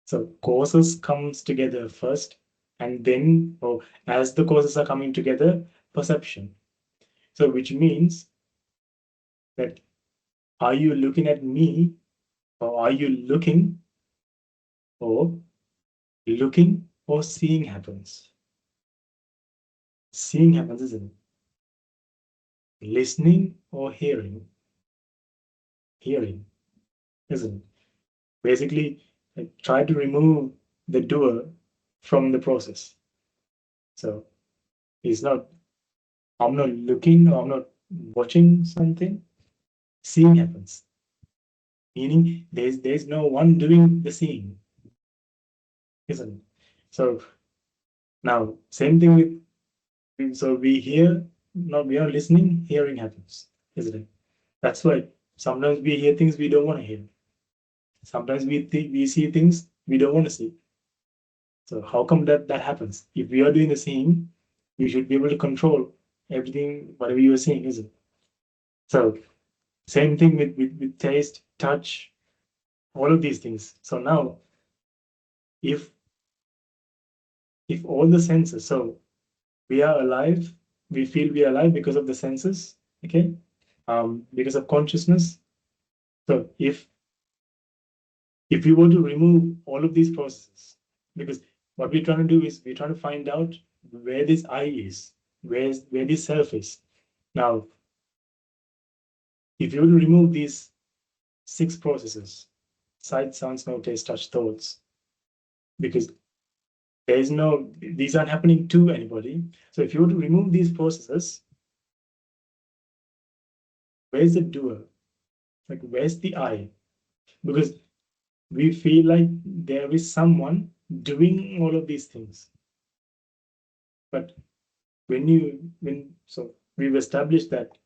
So causes comes together first, and then, or as the causes are coming together, perception. So which means that are you looking at me, or are you looking, or seeing happens? Seeing happens, isn't it? Listening or hearing? Hearing, isn't it? Basically, try to remove the doer from the process. So it's not, I'm not looking, or I'm not watching something. Seeing happens, meaning there's no one doing the seeing, isn't it? So now same thing with, so we hear, we are listening, hearing happens, isn't it? That's why sometimes we hear things we don't want to hear. Sometimes we see things we don't want to see. So how come that happens? If we are doing the seeing, you should be able to control everything, whatever you are seeing, isn't it? So same thing with taste, touch, all of these things. So now, if all the senses, so we are alive, we feel we are alive because of the senses, okay? Because of consciousness. So if we were to remove all of these processes, because what we're trying to do is we're trying to find out where this I is, where this self is. Now, if you were to remove these 6 processes, sight, sound, smell, taste, touch, thoughts, because these aren't happening to anybody. So if you were to remove these processes, where's the doer? Like, where's the I? Because we feel like there is someone doing all of these things. But so we've established that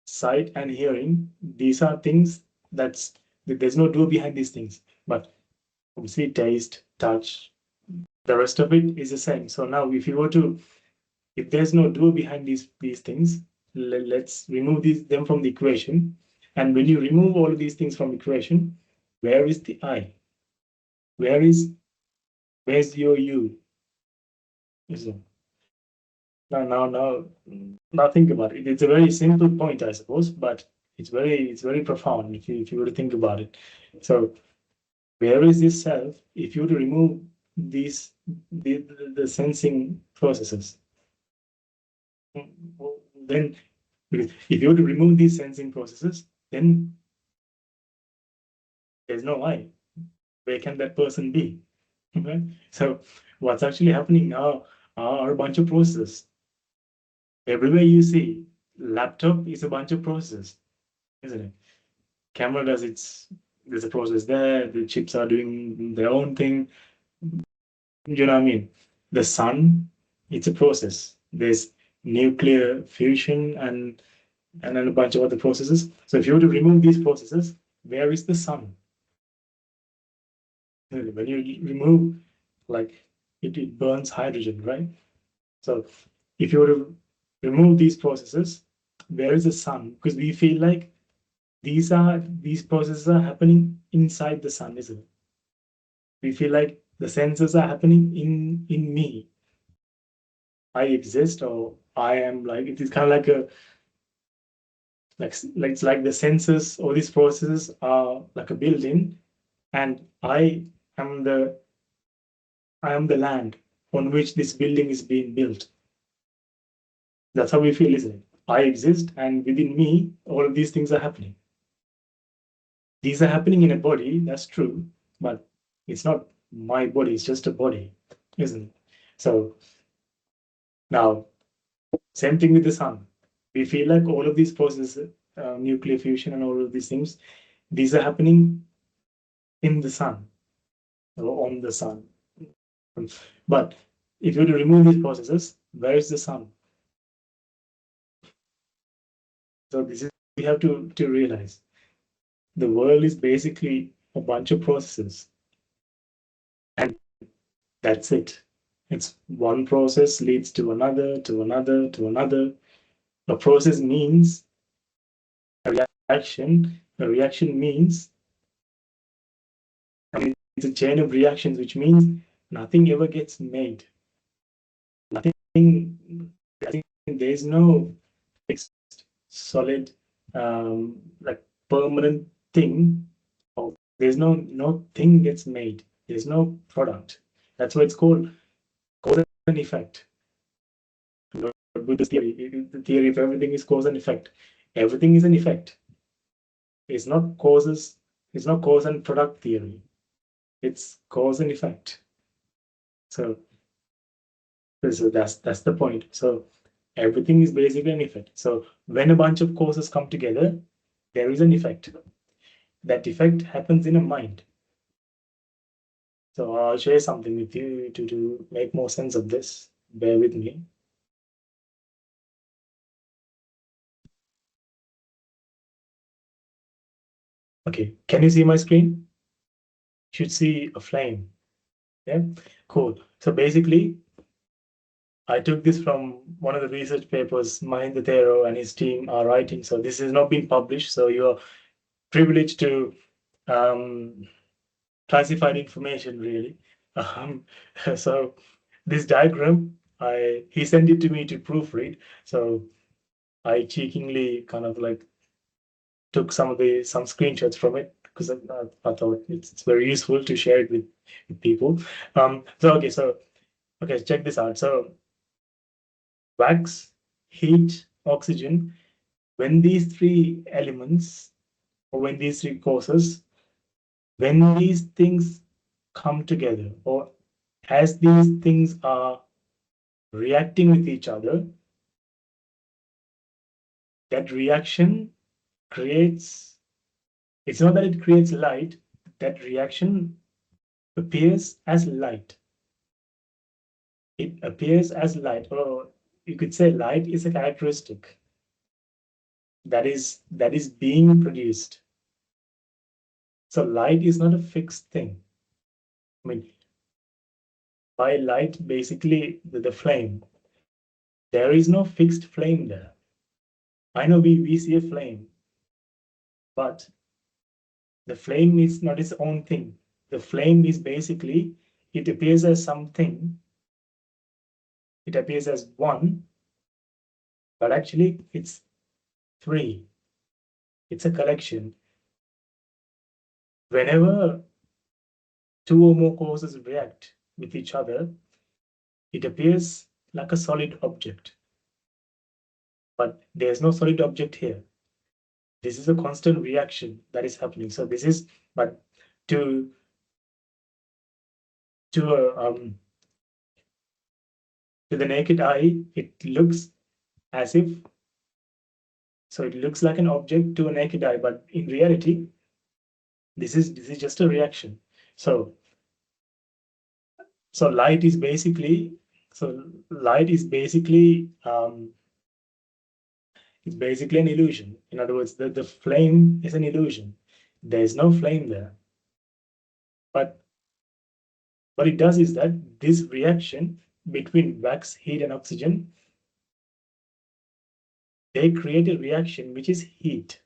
sight and hearing, these are things there's no doer behind these things. But obviously taste, touch, the rest of it is the same. So now if there's no doer behind these things, let's remove them from the equation. And when you remove all of these things from equation, where is the I? Where's your you? Now think about it. It's a very simple point, I suppose, but it's very profound if you were to think about it. So where is this self if you were to remove these the sensing processes? Then if you were to remove these sensing processes, then there's no I. Where can that person be? Right? So what's actually happening now are a bunch of processes. Everywhere you see laptop is a bunch of processes, isn't it? Camera there's a process there, the chips are doing their own thing. You know what I mean? The sun, it's a process. There's nuclear fusion and then a bunch of other processes. So if you were to remove these processes, where is the sun? When you remove, like, it burns hydrogen, right? So if you were to remove these processes, where is the sun? Because we feel like these processes are happening inside the sun, isn't it? We feel like the senses are happening in me. I exist, or I am, like, it is kind of like it's like the senses or these processes are like a building, and I am the land on which this building is being built. That's how we feel, isn't it? I exist, and within me, all of these things are happening. These are happening in a body, that's true, but it's not my body, it's just a body, isn't it? So now, same thing with the sun. We feel like all of these processes, nuclear fusion and all of these things, these are happening in the sun or on the sun. But if you were to remove these processes, where is the sun? So this is we have to realize. The world is basically a bunch of processes. And that's it. It's one process leads to another, to another, to another. A process means a reaction. A reaction means, I mean, it's a chain of reactions, which means nothing ever gets made. Nothing, there is no fixed, solid, like permanent thing. There's no thing gets made. There's no product. That's why it's called cause and effect. Buddhist theory, the theory of everything is cause and effect. Everything is an effect. It's not causes. It's not cause and product theory. It's cause and effect. So that's the point. So everything is basically an effect. So when a bunch of causes come together, there is an effect. That effect happens in a mind. So I'll share something with you to make more sense of this. Bear with me. Okay, can you see my screen? Should see a flame. Yeah, cool. So basically, I took this from one of the research papers Mahinda Thero and his team are writing. So this has not been published. So you're privileged to classified information, really. So this diagram, he sent it to me to proofread. So I cheekingly kind of like took some screenshots from it because I thought it's very useful to share it with people. Okay, check this out. So wax, heat, oxygen, when these three elements or when these three causes, when these things come together or as these things are reacting with each other, that reaction creates It's not that it creates light, that reaction appears as light. It appears as light, or you could say light is a characteristic that is being produced. So light is not a fixed thing. I mean, by light, basically the flame, there is no fixed flame there. I know we see a flame, but the flame is not its own thing. The flame is basically, it appears as something, it appears as one, but actually it's three. It's a collection. Whenever two or more causes react with each other, it appears like a solid object. But there's no solid object here. This is a constant reaction that is happening. So this is, but to the naked eye, it looks as if, so it looks like an object to a naked eye, but in reality, this is just a reaction. So light is basically, it's basically an illusion. In other words, the flame is an illusion. There is no flame there. But what it does is that this reaction between wax, heat, and oxygen, they create a reaction which is heat.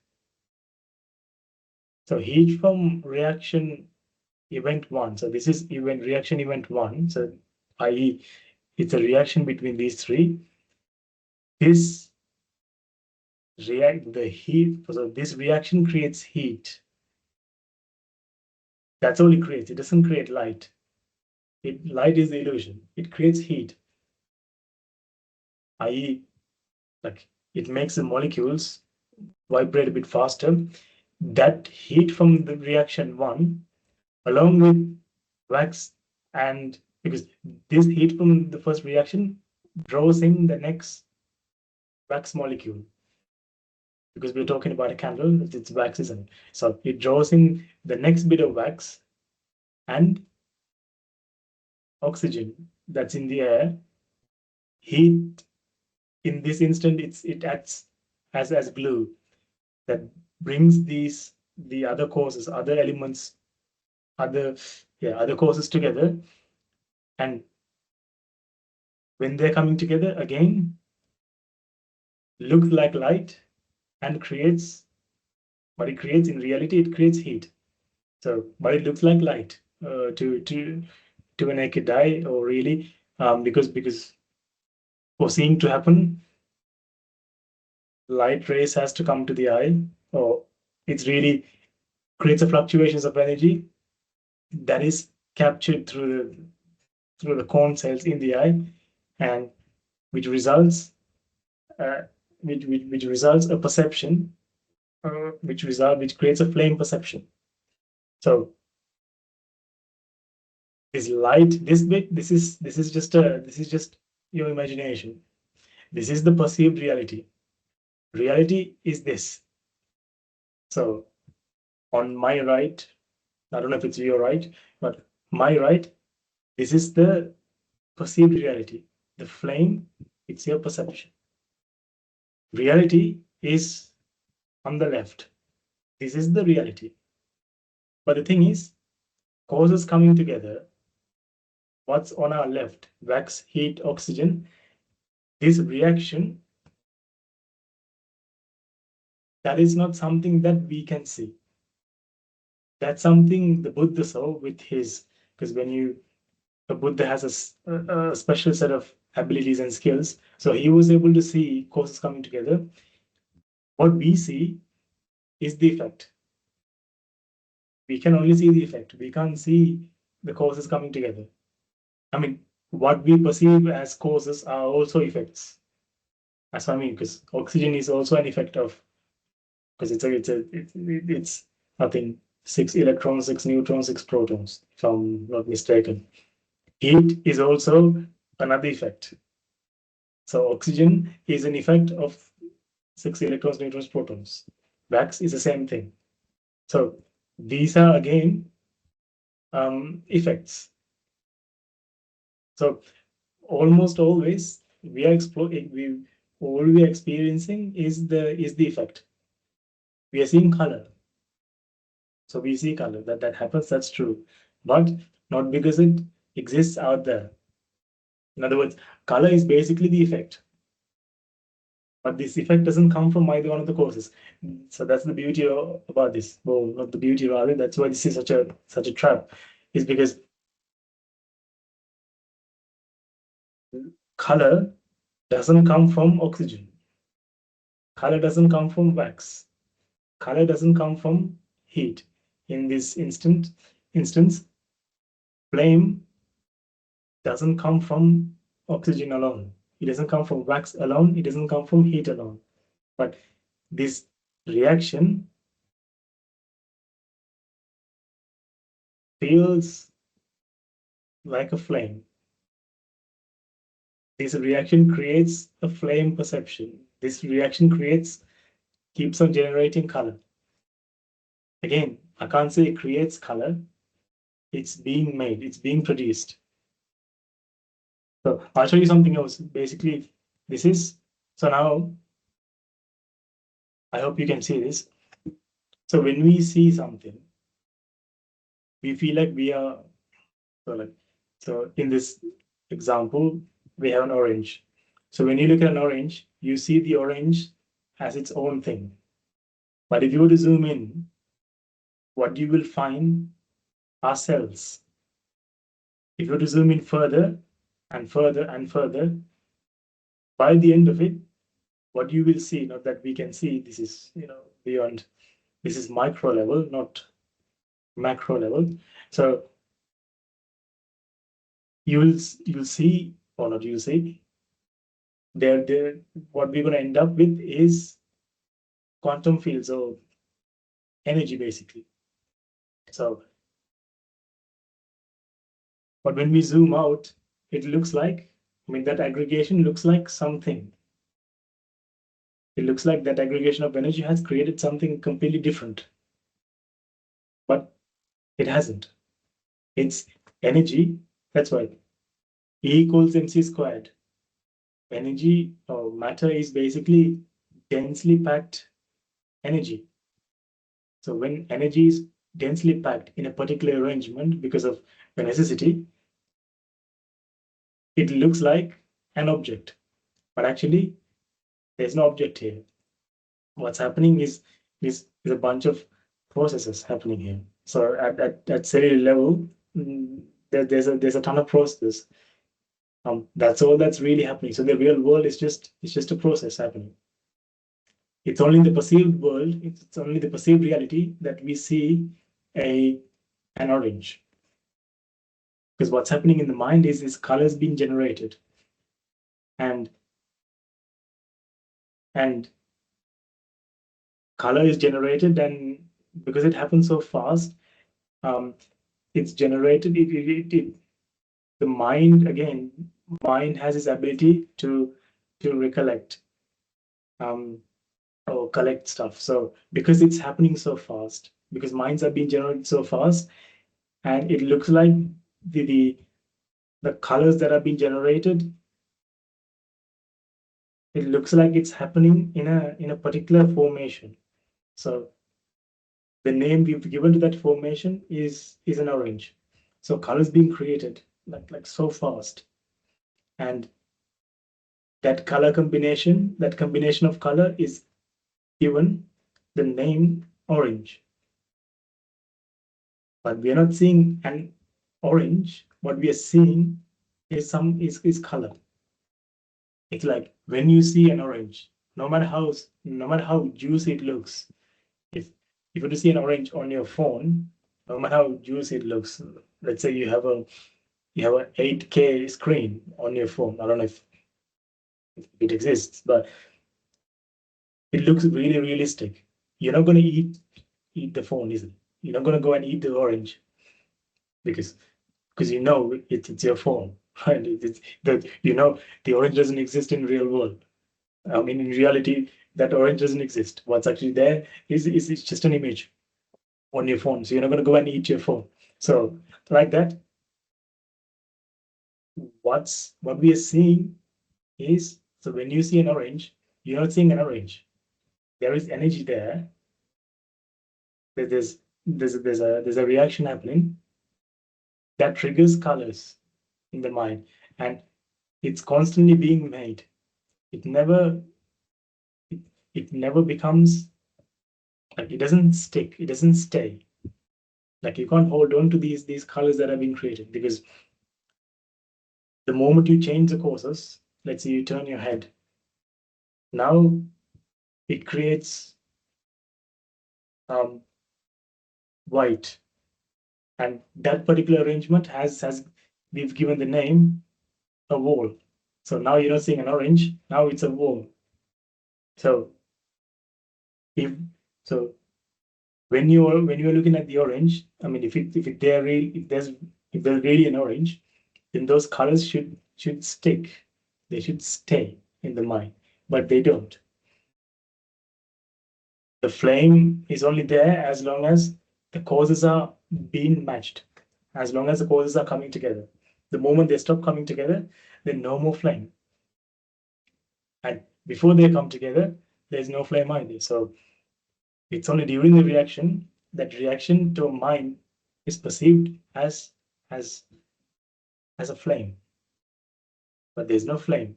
So heat from reaction event 1. So this is reaction event 1. So i.e., it's a reaction between these three. This reaction creates heat. That's all it creates. It doesn't create light. Light is the illusion. It creates heat, i.e., like it makes the molecules vibrate a bit faster. That heat from the reaction 1, along with wax, and because this heat from the first reaction draws in the next wax molecule. Because we're talking about a candle, it's wax, isn't it? So it draws in the next bit of wax and oxygen that's in the air. Heat, in this instant, it acts as glue that brings the other causes, other elements, other causes together. And when they're coming together again, looks like light and creates, but it creates, in reality, it creates heat. So, but it looks like light to a naked eye, or really, because for seeing to happen, light rays has to come to the eye, or it's really creates a fluctuations of energy that is captured through the cone cells in the eye, and which results a perception, which creates a flame perception. So this light, this bit, this is just your imagination. This is the perceived reality. Reality is this. So on my right, I don't know if it's your right, but my right, this is the perceived reality. The flame, it's your perception. Reality is on the left. This is the reality. But the thing is, causes coming together, what's on our left, wax, heat, oxygen, this reaction, that is not something that we can see. That's something the Buddha saw with his, because the Buddha has a special set of abilities and skills. So he was able to see causes coming together. What we see is the effect. We can only see the effect. We can't see the causes coming together. I mean, what we perceive as causes are also effects. That's what I mean, because oxygen is also an effect of, because it's nothing, 6 electrons, 6 neutrons, 6 protons, if I'm not mistaken. Heat is also another effect. So oxygen is an effect of 6 electrons, neutrons, protons. Wax is the same thing. So these are again effects. So almost always we are exploring. All we are experiencing is the effect. We are seeing color. So we see color. That happens. That's true, but not because it exists out there. In other words, color is basically the effect. But this effect doesn't come from either one of the causes. So that's the beauty about this. Well, not the beauty, rather. That's why this is such a trap, is because color doesn't come from oxygen. Color doesn't come from wax. Color doesn't come from heat. In this instance, flame doesn't come from oxygen alone. It doesn't come from wax alone. It doesn't come from heat alone. But this reaction feels like a flame. This reaction creates a flame perception. This reaction keeps on generating color. Again, I can't say it creates color. It's being made. It's being produced. So I'll show you something else. Basically, this is, so now I hope you can see this. So when we see something, we feel like we are, so in this example, we have an orange. So when you look at an orange, you see the orange as its own thing. But if you were to zoom in, what you will find are cells. If you were to zoom in further and further and further, by the end of it, what you will see, not that we can see, this is beyond, this is micro level, not macro level. So you'll see, or not you'll see, there what we're going to end up with is quantum fields or energy, basically. So, but when we zoom out, it looks like, that aggregation looks like something. It looks like that aggregation of energy has created something completely different. But it hasn't. It's energy. That's why E equals mc squared. Energy or matter is basically densely packed energy. So when energy is densely packed in a particular arrangement because of the necessity, it looks like an object. But actually, there's no object here. What's happening is a bunch of processes happening here. So at cellular level, there's a ton of processes. That's all that's really happening. So the real world is just a process happening. It's only in the perceived world, it's only the perceived reality that we see an orange. Because what's happening in the mind is colors being generated. And color is generated, and because it happens so fast, it's generated. The mind, again, mind has its ability to recollect or collect stuff. So because it's happening so fast, because minds are being generated so fast, and it looks like the colors that are being generated, it looks like it's happening in a particular formation. So the name we've given to that formation is an orange. So colors being created like so fast, and that color combination, that combination of color is given the name orange. But we are not seeing an orange. What we are seeing is color. It's like when you see an orange, no matter how juicy it looks, if you were to see an orange on your phone, no matter how juicy it looks, let's say you have a 8K screen on your phone. I don't know if it exists, but it looks really realistic. You're not going to eat the phone, is it? You're not going to go and eat the orange because it's your phone, right? The orange doesn't exist in real world. I mean, in reality, that orange doesn't exist. What's actually there is just an image. on your phone. So you're not going to go and eat your phone. So like that, what we are seeing is, so when you see an orange, you're not seeing an orange. There is energy there. There's a reaction happening that triggers colors in the mind, and it's constantly being made. It never becomes like, it doesn't stick. It doesn't stay. Like, you can't hold on to these colors that have been created, because the moment you change the courses, let's say you turn your head, now it creates white, and that particular arrangement has we've given the name a wall. So now you're not seeing an orange, now it's a wall. So if so when you're looking at the orange, I mean, if there's really an orange, then those colors should stick. They should stay in the mind, but they don't. The flame is only there as long as the causes are being matched, as long as the causes are coming together. The moment they stop coming together, then no more flame. And before they come together, there's no flame either. So it's only during the reaction that reaction to a mind is perceived as a flame. But there's no flame.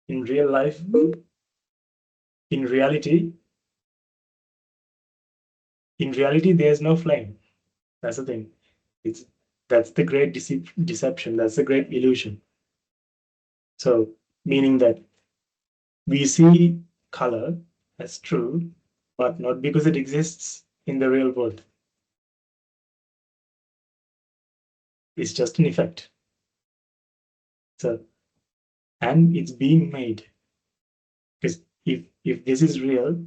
In real life, in reality, there's no flame. That's the thing. That's the great deception. That's the great illusion. So, meaning that we see color as true, but not because it exists in the real world. It's just an effect. So, and it's being made. Because if this is real,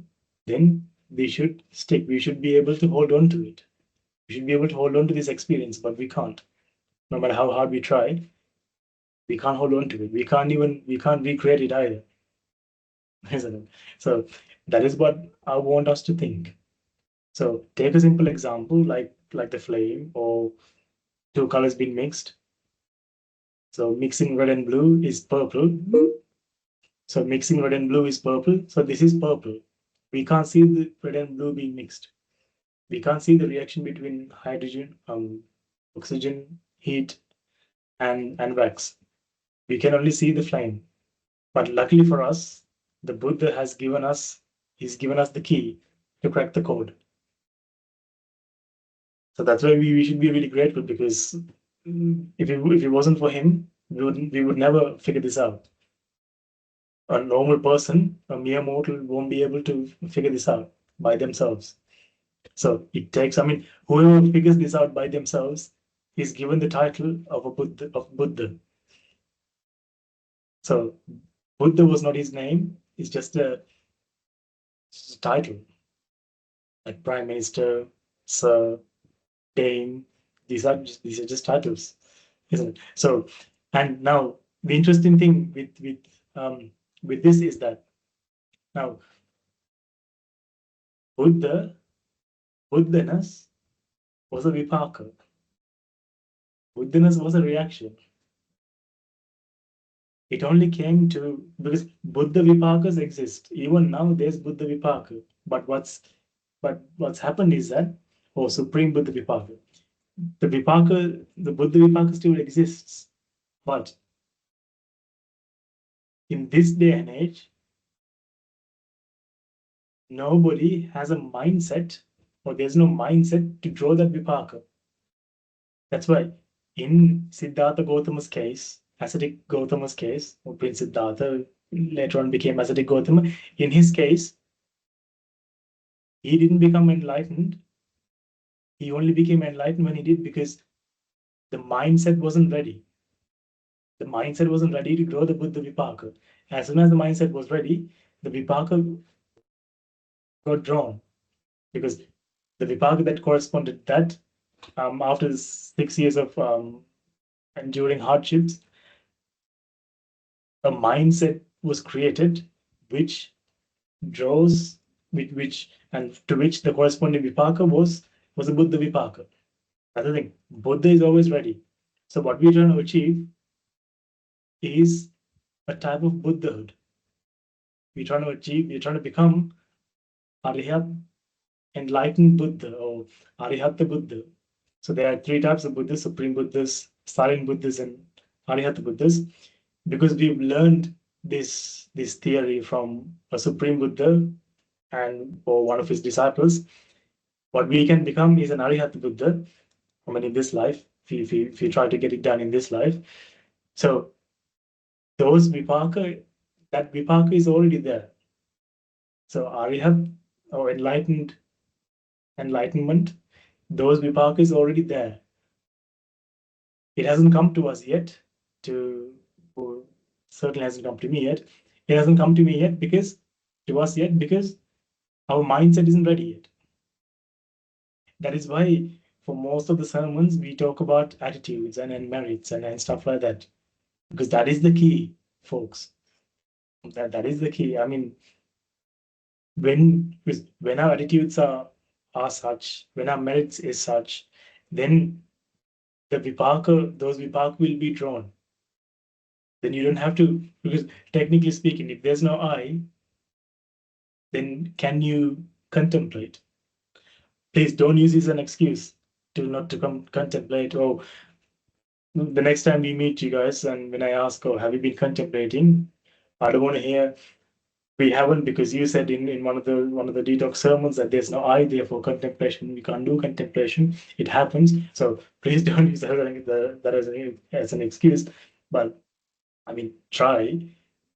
then we should stick. We should be able to hold on to it. We should be able to hold on to this experience, but we can't. No matter how hard we try, we can't hold on to it. We can't recreate it either. Isn't it? So that is what I want us to think. So take a simple example like the flame or two colors being mixed. So mixing red and blue is purple. So mixing red and blue is purple. So this is purple. We can't see the red and blue being mixed. We can't see the reaction between hydrogen, oxygen, heat, and wax. We can only see the flame. But luckily for us, the Buddha has given us the key to crack the code. So that's why we should be really grateful, because if it wasn't for him, we would never figure this out. A normal person, a mere mortal, won't be able to figure this out by themselves. So it takes, I mean, whoever figures this out by themselves is given the title of Buddha. So Buddha was not his name; it's just a title, like Prime Minister, Sir, Dame. These are just titles, isn't it? So, and now the interesting thing with this is that now Buddhaness was a vipaka. Buddhaness was a reaction. It only came to, because Buddha vipakas exist. Even now there's Buddha vipaka. But what's happened is that, Supreme Buddha vipaka. The Buddha vipaka still exists. But in this day and age, nobody has a mindset, or there's no mindset to draw that vipaka. That's why in Siddhartha Gautama's case, ascetic Gautama's case, or Prince Siddhartha later on became ascetic Gautama, in his case, he didn't become enlightened. He only became enlightened when he did, because the mindset wasn't ready. The mindset wasn't ready to draw the Buddha vipaka. As soon as the mindset was ready, the vipaka got drawn, because the vipaka that corresponded that after the 6 years of enduring hardships, a mindset was created which draws, to which the corresponding vipaka was was a Buddha Vipaka. Another thing, Buddha is always ready. So what we're trying to achieve is a type of Buddhahood. We're trying to become Arihat, enlightened Buddha, or Arihata Buddha. So there are three types of Buddhas: Supreme Buddhas, Silent Buddhas, and Arihata Buddhas. Because we've learned this theory from a Supreme Buddha or one of his disciples, what we can become is an Arihata Buddha. I mean, in this life, if you try to get it done in this life. So those Vipaka, that Vipaka is already there. So Arihat or enlightenment, those Vipaka is already there. It hasn't come to us yet, certainly hasn't come to me yet. It hasn't come to me yet because our mindset isn't ready yet. That is why for most of the sermons, we talk about attitudes and merits and stuff like that. Because that is the key, folks. That is the key. I mean, when our attitudes are such, when our merits is such, then those Vipaka will be drawn. Then you don't have to, because technically speaking, if there's no I, then can you contemplate? Please don't use this as an excuse not to come contemplate. Oh, the next time we meet you guys, and when I ask, oh, have you been contemplating? I don't want to hear, we haven't, because you said in one of the detox sermons that there's no I there for contemplation. We can't do contemplation. It happens. So please don't use that as an excuse. But I mean, try.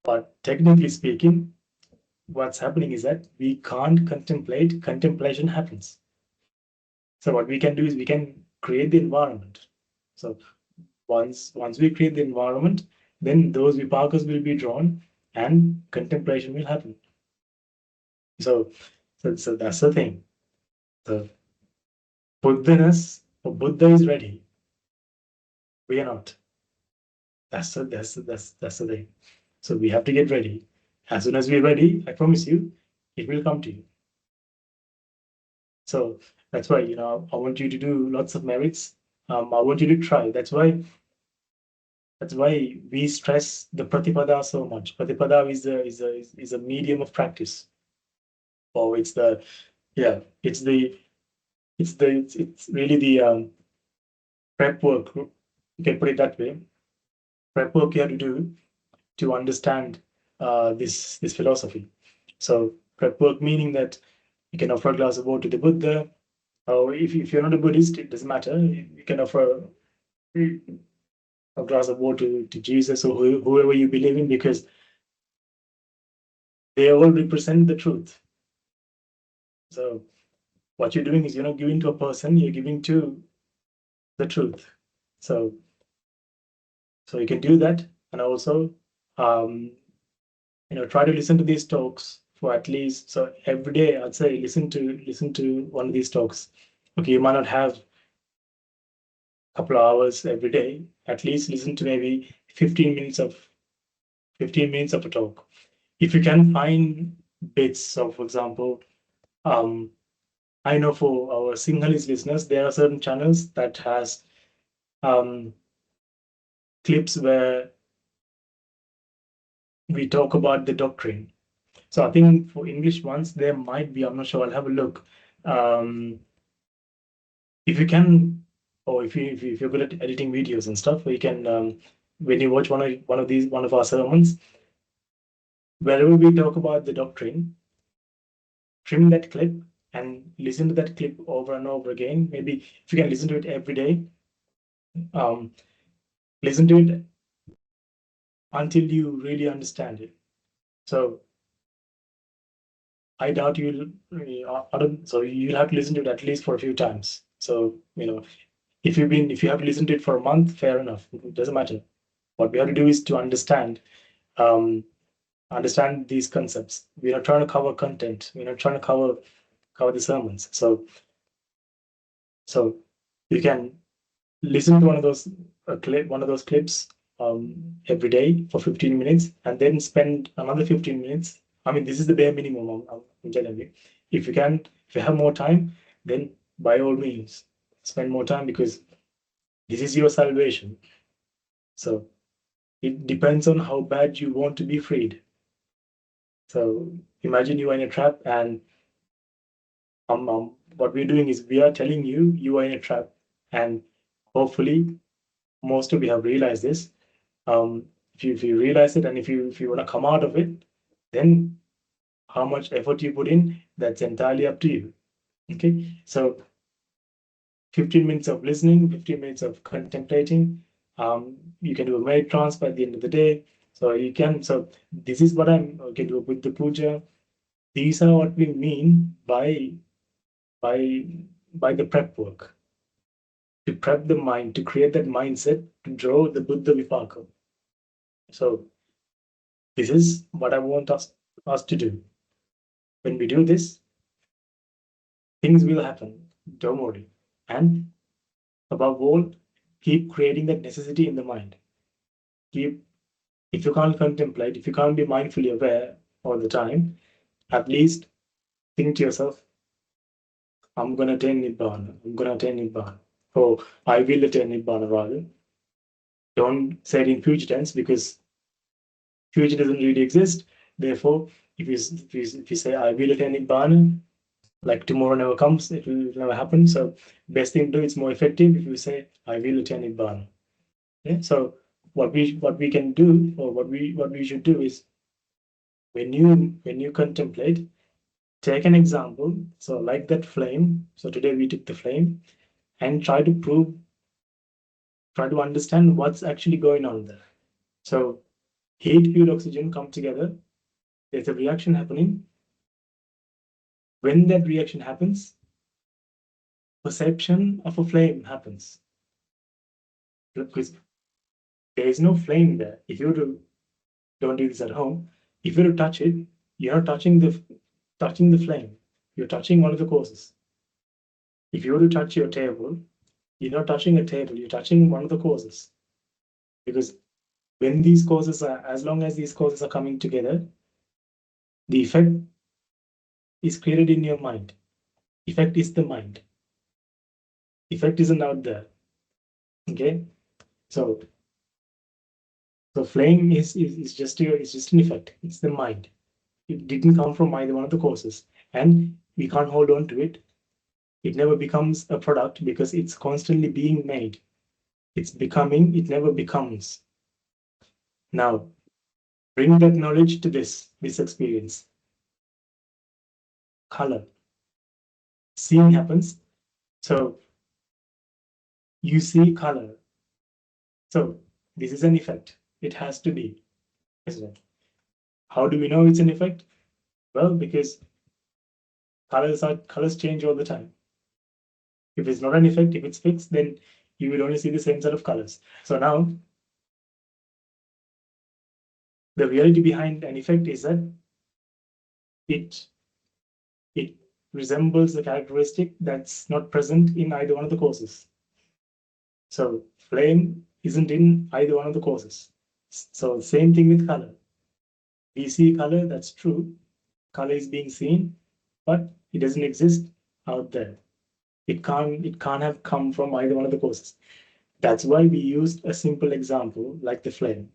But technically speaking, what's happening is that we can't contemplate. Contemplation happens. So what we can do is we can create the environment. So once we create the environment, then those vipakas will be drawn and contemplation will happen. So that's the thing. The Buddha is ready. We are not. That's the thing. So we have to get ready. As soon as we're ready, I promise you, it will come to you. So that's why, I want you to do lots of merits. I want you to try. That's why we stress the Pratipada so much. Pratipada is a medium of practice. Or it's really the prep work. You can put it that way. Prep work you have to do to understand this philosophy. So prep work meaning that you can offer a glass of water to the Buddha, or if you're not a Buddhist, it doesn't matter. You can offer a glass of water to Jesus or whoever you believe in, because they all represent the truth. So what you're doing is you're not giving to a person, you're giving to the truth. So you can do that, and also try to listen to these talks for at least, so every day I'd say listen to one of these talks. Okay, you might not have a couple of hours every day. At least listen to maybe 15 minutes of a talk. If you can find bits. So for example, I know for our Sinhalese listeners, there are certain channels that has clips where we talk about the doctrine. So I think for English ones, there might be, I'm not sure, I'll have a look. If you can, or if you're good at editing videos and stuff, you can, when you watch one of our sermons, wherever we talk about the doctrine, trim that clip and listen to that clip over and over again. Maybe if you can listen to it every day, listen to it until you really understand it. So I doubt you'll have to listen to it at least for a few times. So, if you have to listen to it for a month, fair enough. It doesn't matter. What we have to do is to understand these concepts. We're not trying to cover content. We're not trying to cover the sermons. So you can listen to one of those clips every day for 15 minutes, and then spend another 15 minutes. I mean, this is the bare minimum I'm telling you. If you have more time, then by all means, spend more time, because this is your salvation. So it depends on how bad you want to be freed. So imagine you are in a trap, and what we're doing is we are telling you you are in a trap, and hopefully most of you have realized this. If you realize it, and if you want to come out of it, then how much effort you put in, that's entirely up to you. Okay, so 15 minutes of listening, 15 minutes of contemplating. You can do a very trance by the end of the day. So you can, so this is what I'm going to do with the puja. These are what we mean by the prep work. To prep the mind, to create that mindset, to draw the 𝗕𝗿𝗰𝗵𝗀. So this is what I want us to do. When we do this, things will happen. Don't worry. And above all, keep creating that necessity in the mind. If you can't contemplate, if you can't be mindfully aware all the time, at least think to yourself, I'm going to attain Nibbana. I'm going to attain Nibbana. Or I will attain Nibbana, rather. Don't say it in future tense, because future doesn't really exist. Therefore, if you say I will attain Nibbana, like tomorrow never comes, it will never happen. So best thing to do, it's more effective if you say I will attain Nibbana. Okay? So what we can do, or what we should do, is when you contemplate, take an example. So like that flame. So today we took the flame, and try to understand what's actually going on there. So heat, fuel, oxygen come together. There's a reaction happening. When that reaction happens, perception of a flame happens. Because there is no flame there. If you don't do this at home, if you were to touch it, you're not touching the flame. You're touching one of the causes. If you were to touch your table, you're not touching a table, you're touching one of the causes. Because when these causes are, as long as these causes are coming together, the effect is created in your mind. Effect is the mind. Effect isn't out there. Okay? So flame is just an effect. It's the mind. It didn't come from either one of the causes, and we can't hold on to it. It never becomes a product, because it's constantly being made. It's becoming, it never becomes. Now, bring that knowledge to this experience. Color. Seeing happens. So you see color. So this is an effect. It has to be, isn't it? How do we know it's an effect? Well, because colors change all the time. If it's not an effect, if it's fixed, then you will only see the same set of colors. So now, the reality behind an effect is that it resembles the characteristic that's not present in either one of the causes. So flame isn't in either one of the causes. So same thing with color. We see color, that's true. Color is being seen, but it doesn't exist out there. It can't have come from either one of the causes. That's why we used a simple example like the flame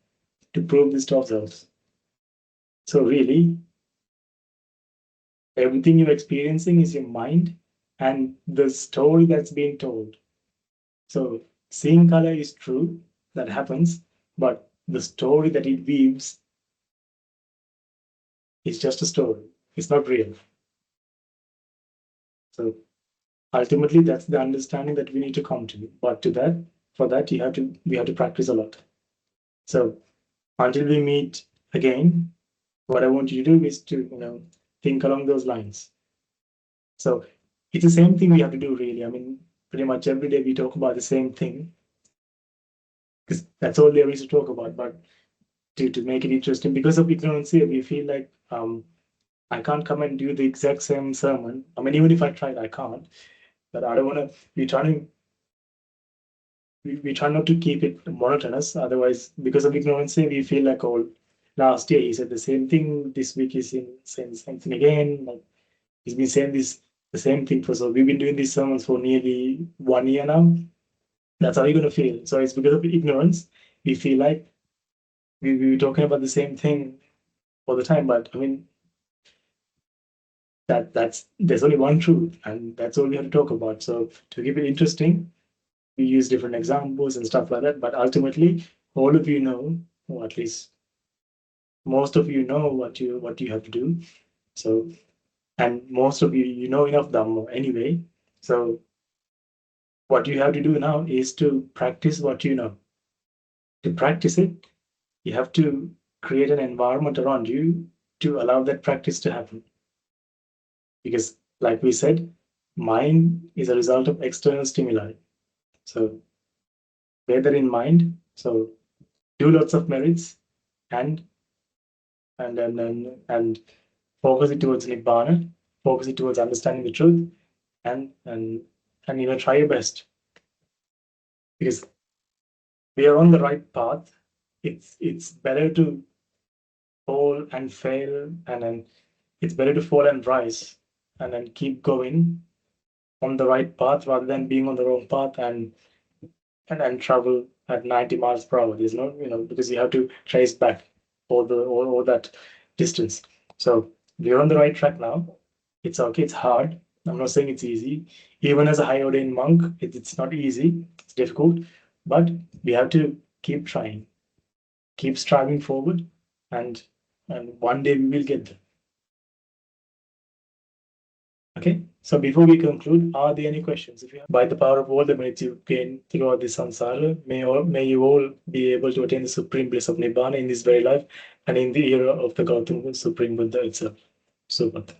to prove this to ourselves. So really, everything you're experiencing is your mind and the story that's being told. So seeing color is true, that happens, but the story that it weaves is just a story. It's not real. So ultimately, that's the understanding that we need to come to. But for that, we have to practice a lot. So until we meet again, what I want you to do is to think along those lines. So it's the same thing we have to do, really. I mean, pretty much every day we talk about the same thing, because that's all there is to talk about. But to make it interesting, because of ignorance here, we feel like I can't come and do the exact same sermon. I mean, even if I tried, I can't. But I don't want to. We try not to keep it monotonous. Otherwise, because of ignorance, we feel like, oh, last year he said the same thing. This week he's saying the same thing again. Like, he's been saying this the same thing for, so we've been doing these sermons for nearly 1 year now. That's how you're going to feel. So it's because of ignorance. We feel like we were talking about the same thing all the time, but I mean, there's only one truth, and that's all we have to talk about. So to keep it interesting, we use different examples and stuff like that. But ultimately, all of you know, or at least most of you know what you have to do. So, and most of you know enough Dhamma anyway. So what you have to do now is to practice what you know. To practice it, you have to create an environment around you to allow that practice to happen. Because like we said, mind is a result of external stimuli. So bear that in mind. So do lots of merits and focus it towards Nibbana, focus it towards understanding the truth, and try your best. Because we are on the right path. It's better to fall and fail, and then it's better to fall and rise, and then keep going on the right path rather than being on the wrong path and travel at 90 miles per hour. There's no, because you have to trace back all that distance. So we're on the right track now. It's okay. It's hard. I'm not saying it's easy. Even as a high ordained monk, it's not easy. It's difficult, but we have to keep trying, keep striving forward, and one day we will get there. Okay, so before we conclude, are there any questions? If you have, by the power of all the merits you've gained throughout this samsara, may you all be able to attain the supreme bliss of Nibbana in this very life and in the era of the Gautam Supreme Buddha itself. Subhata.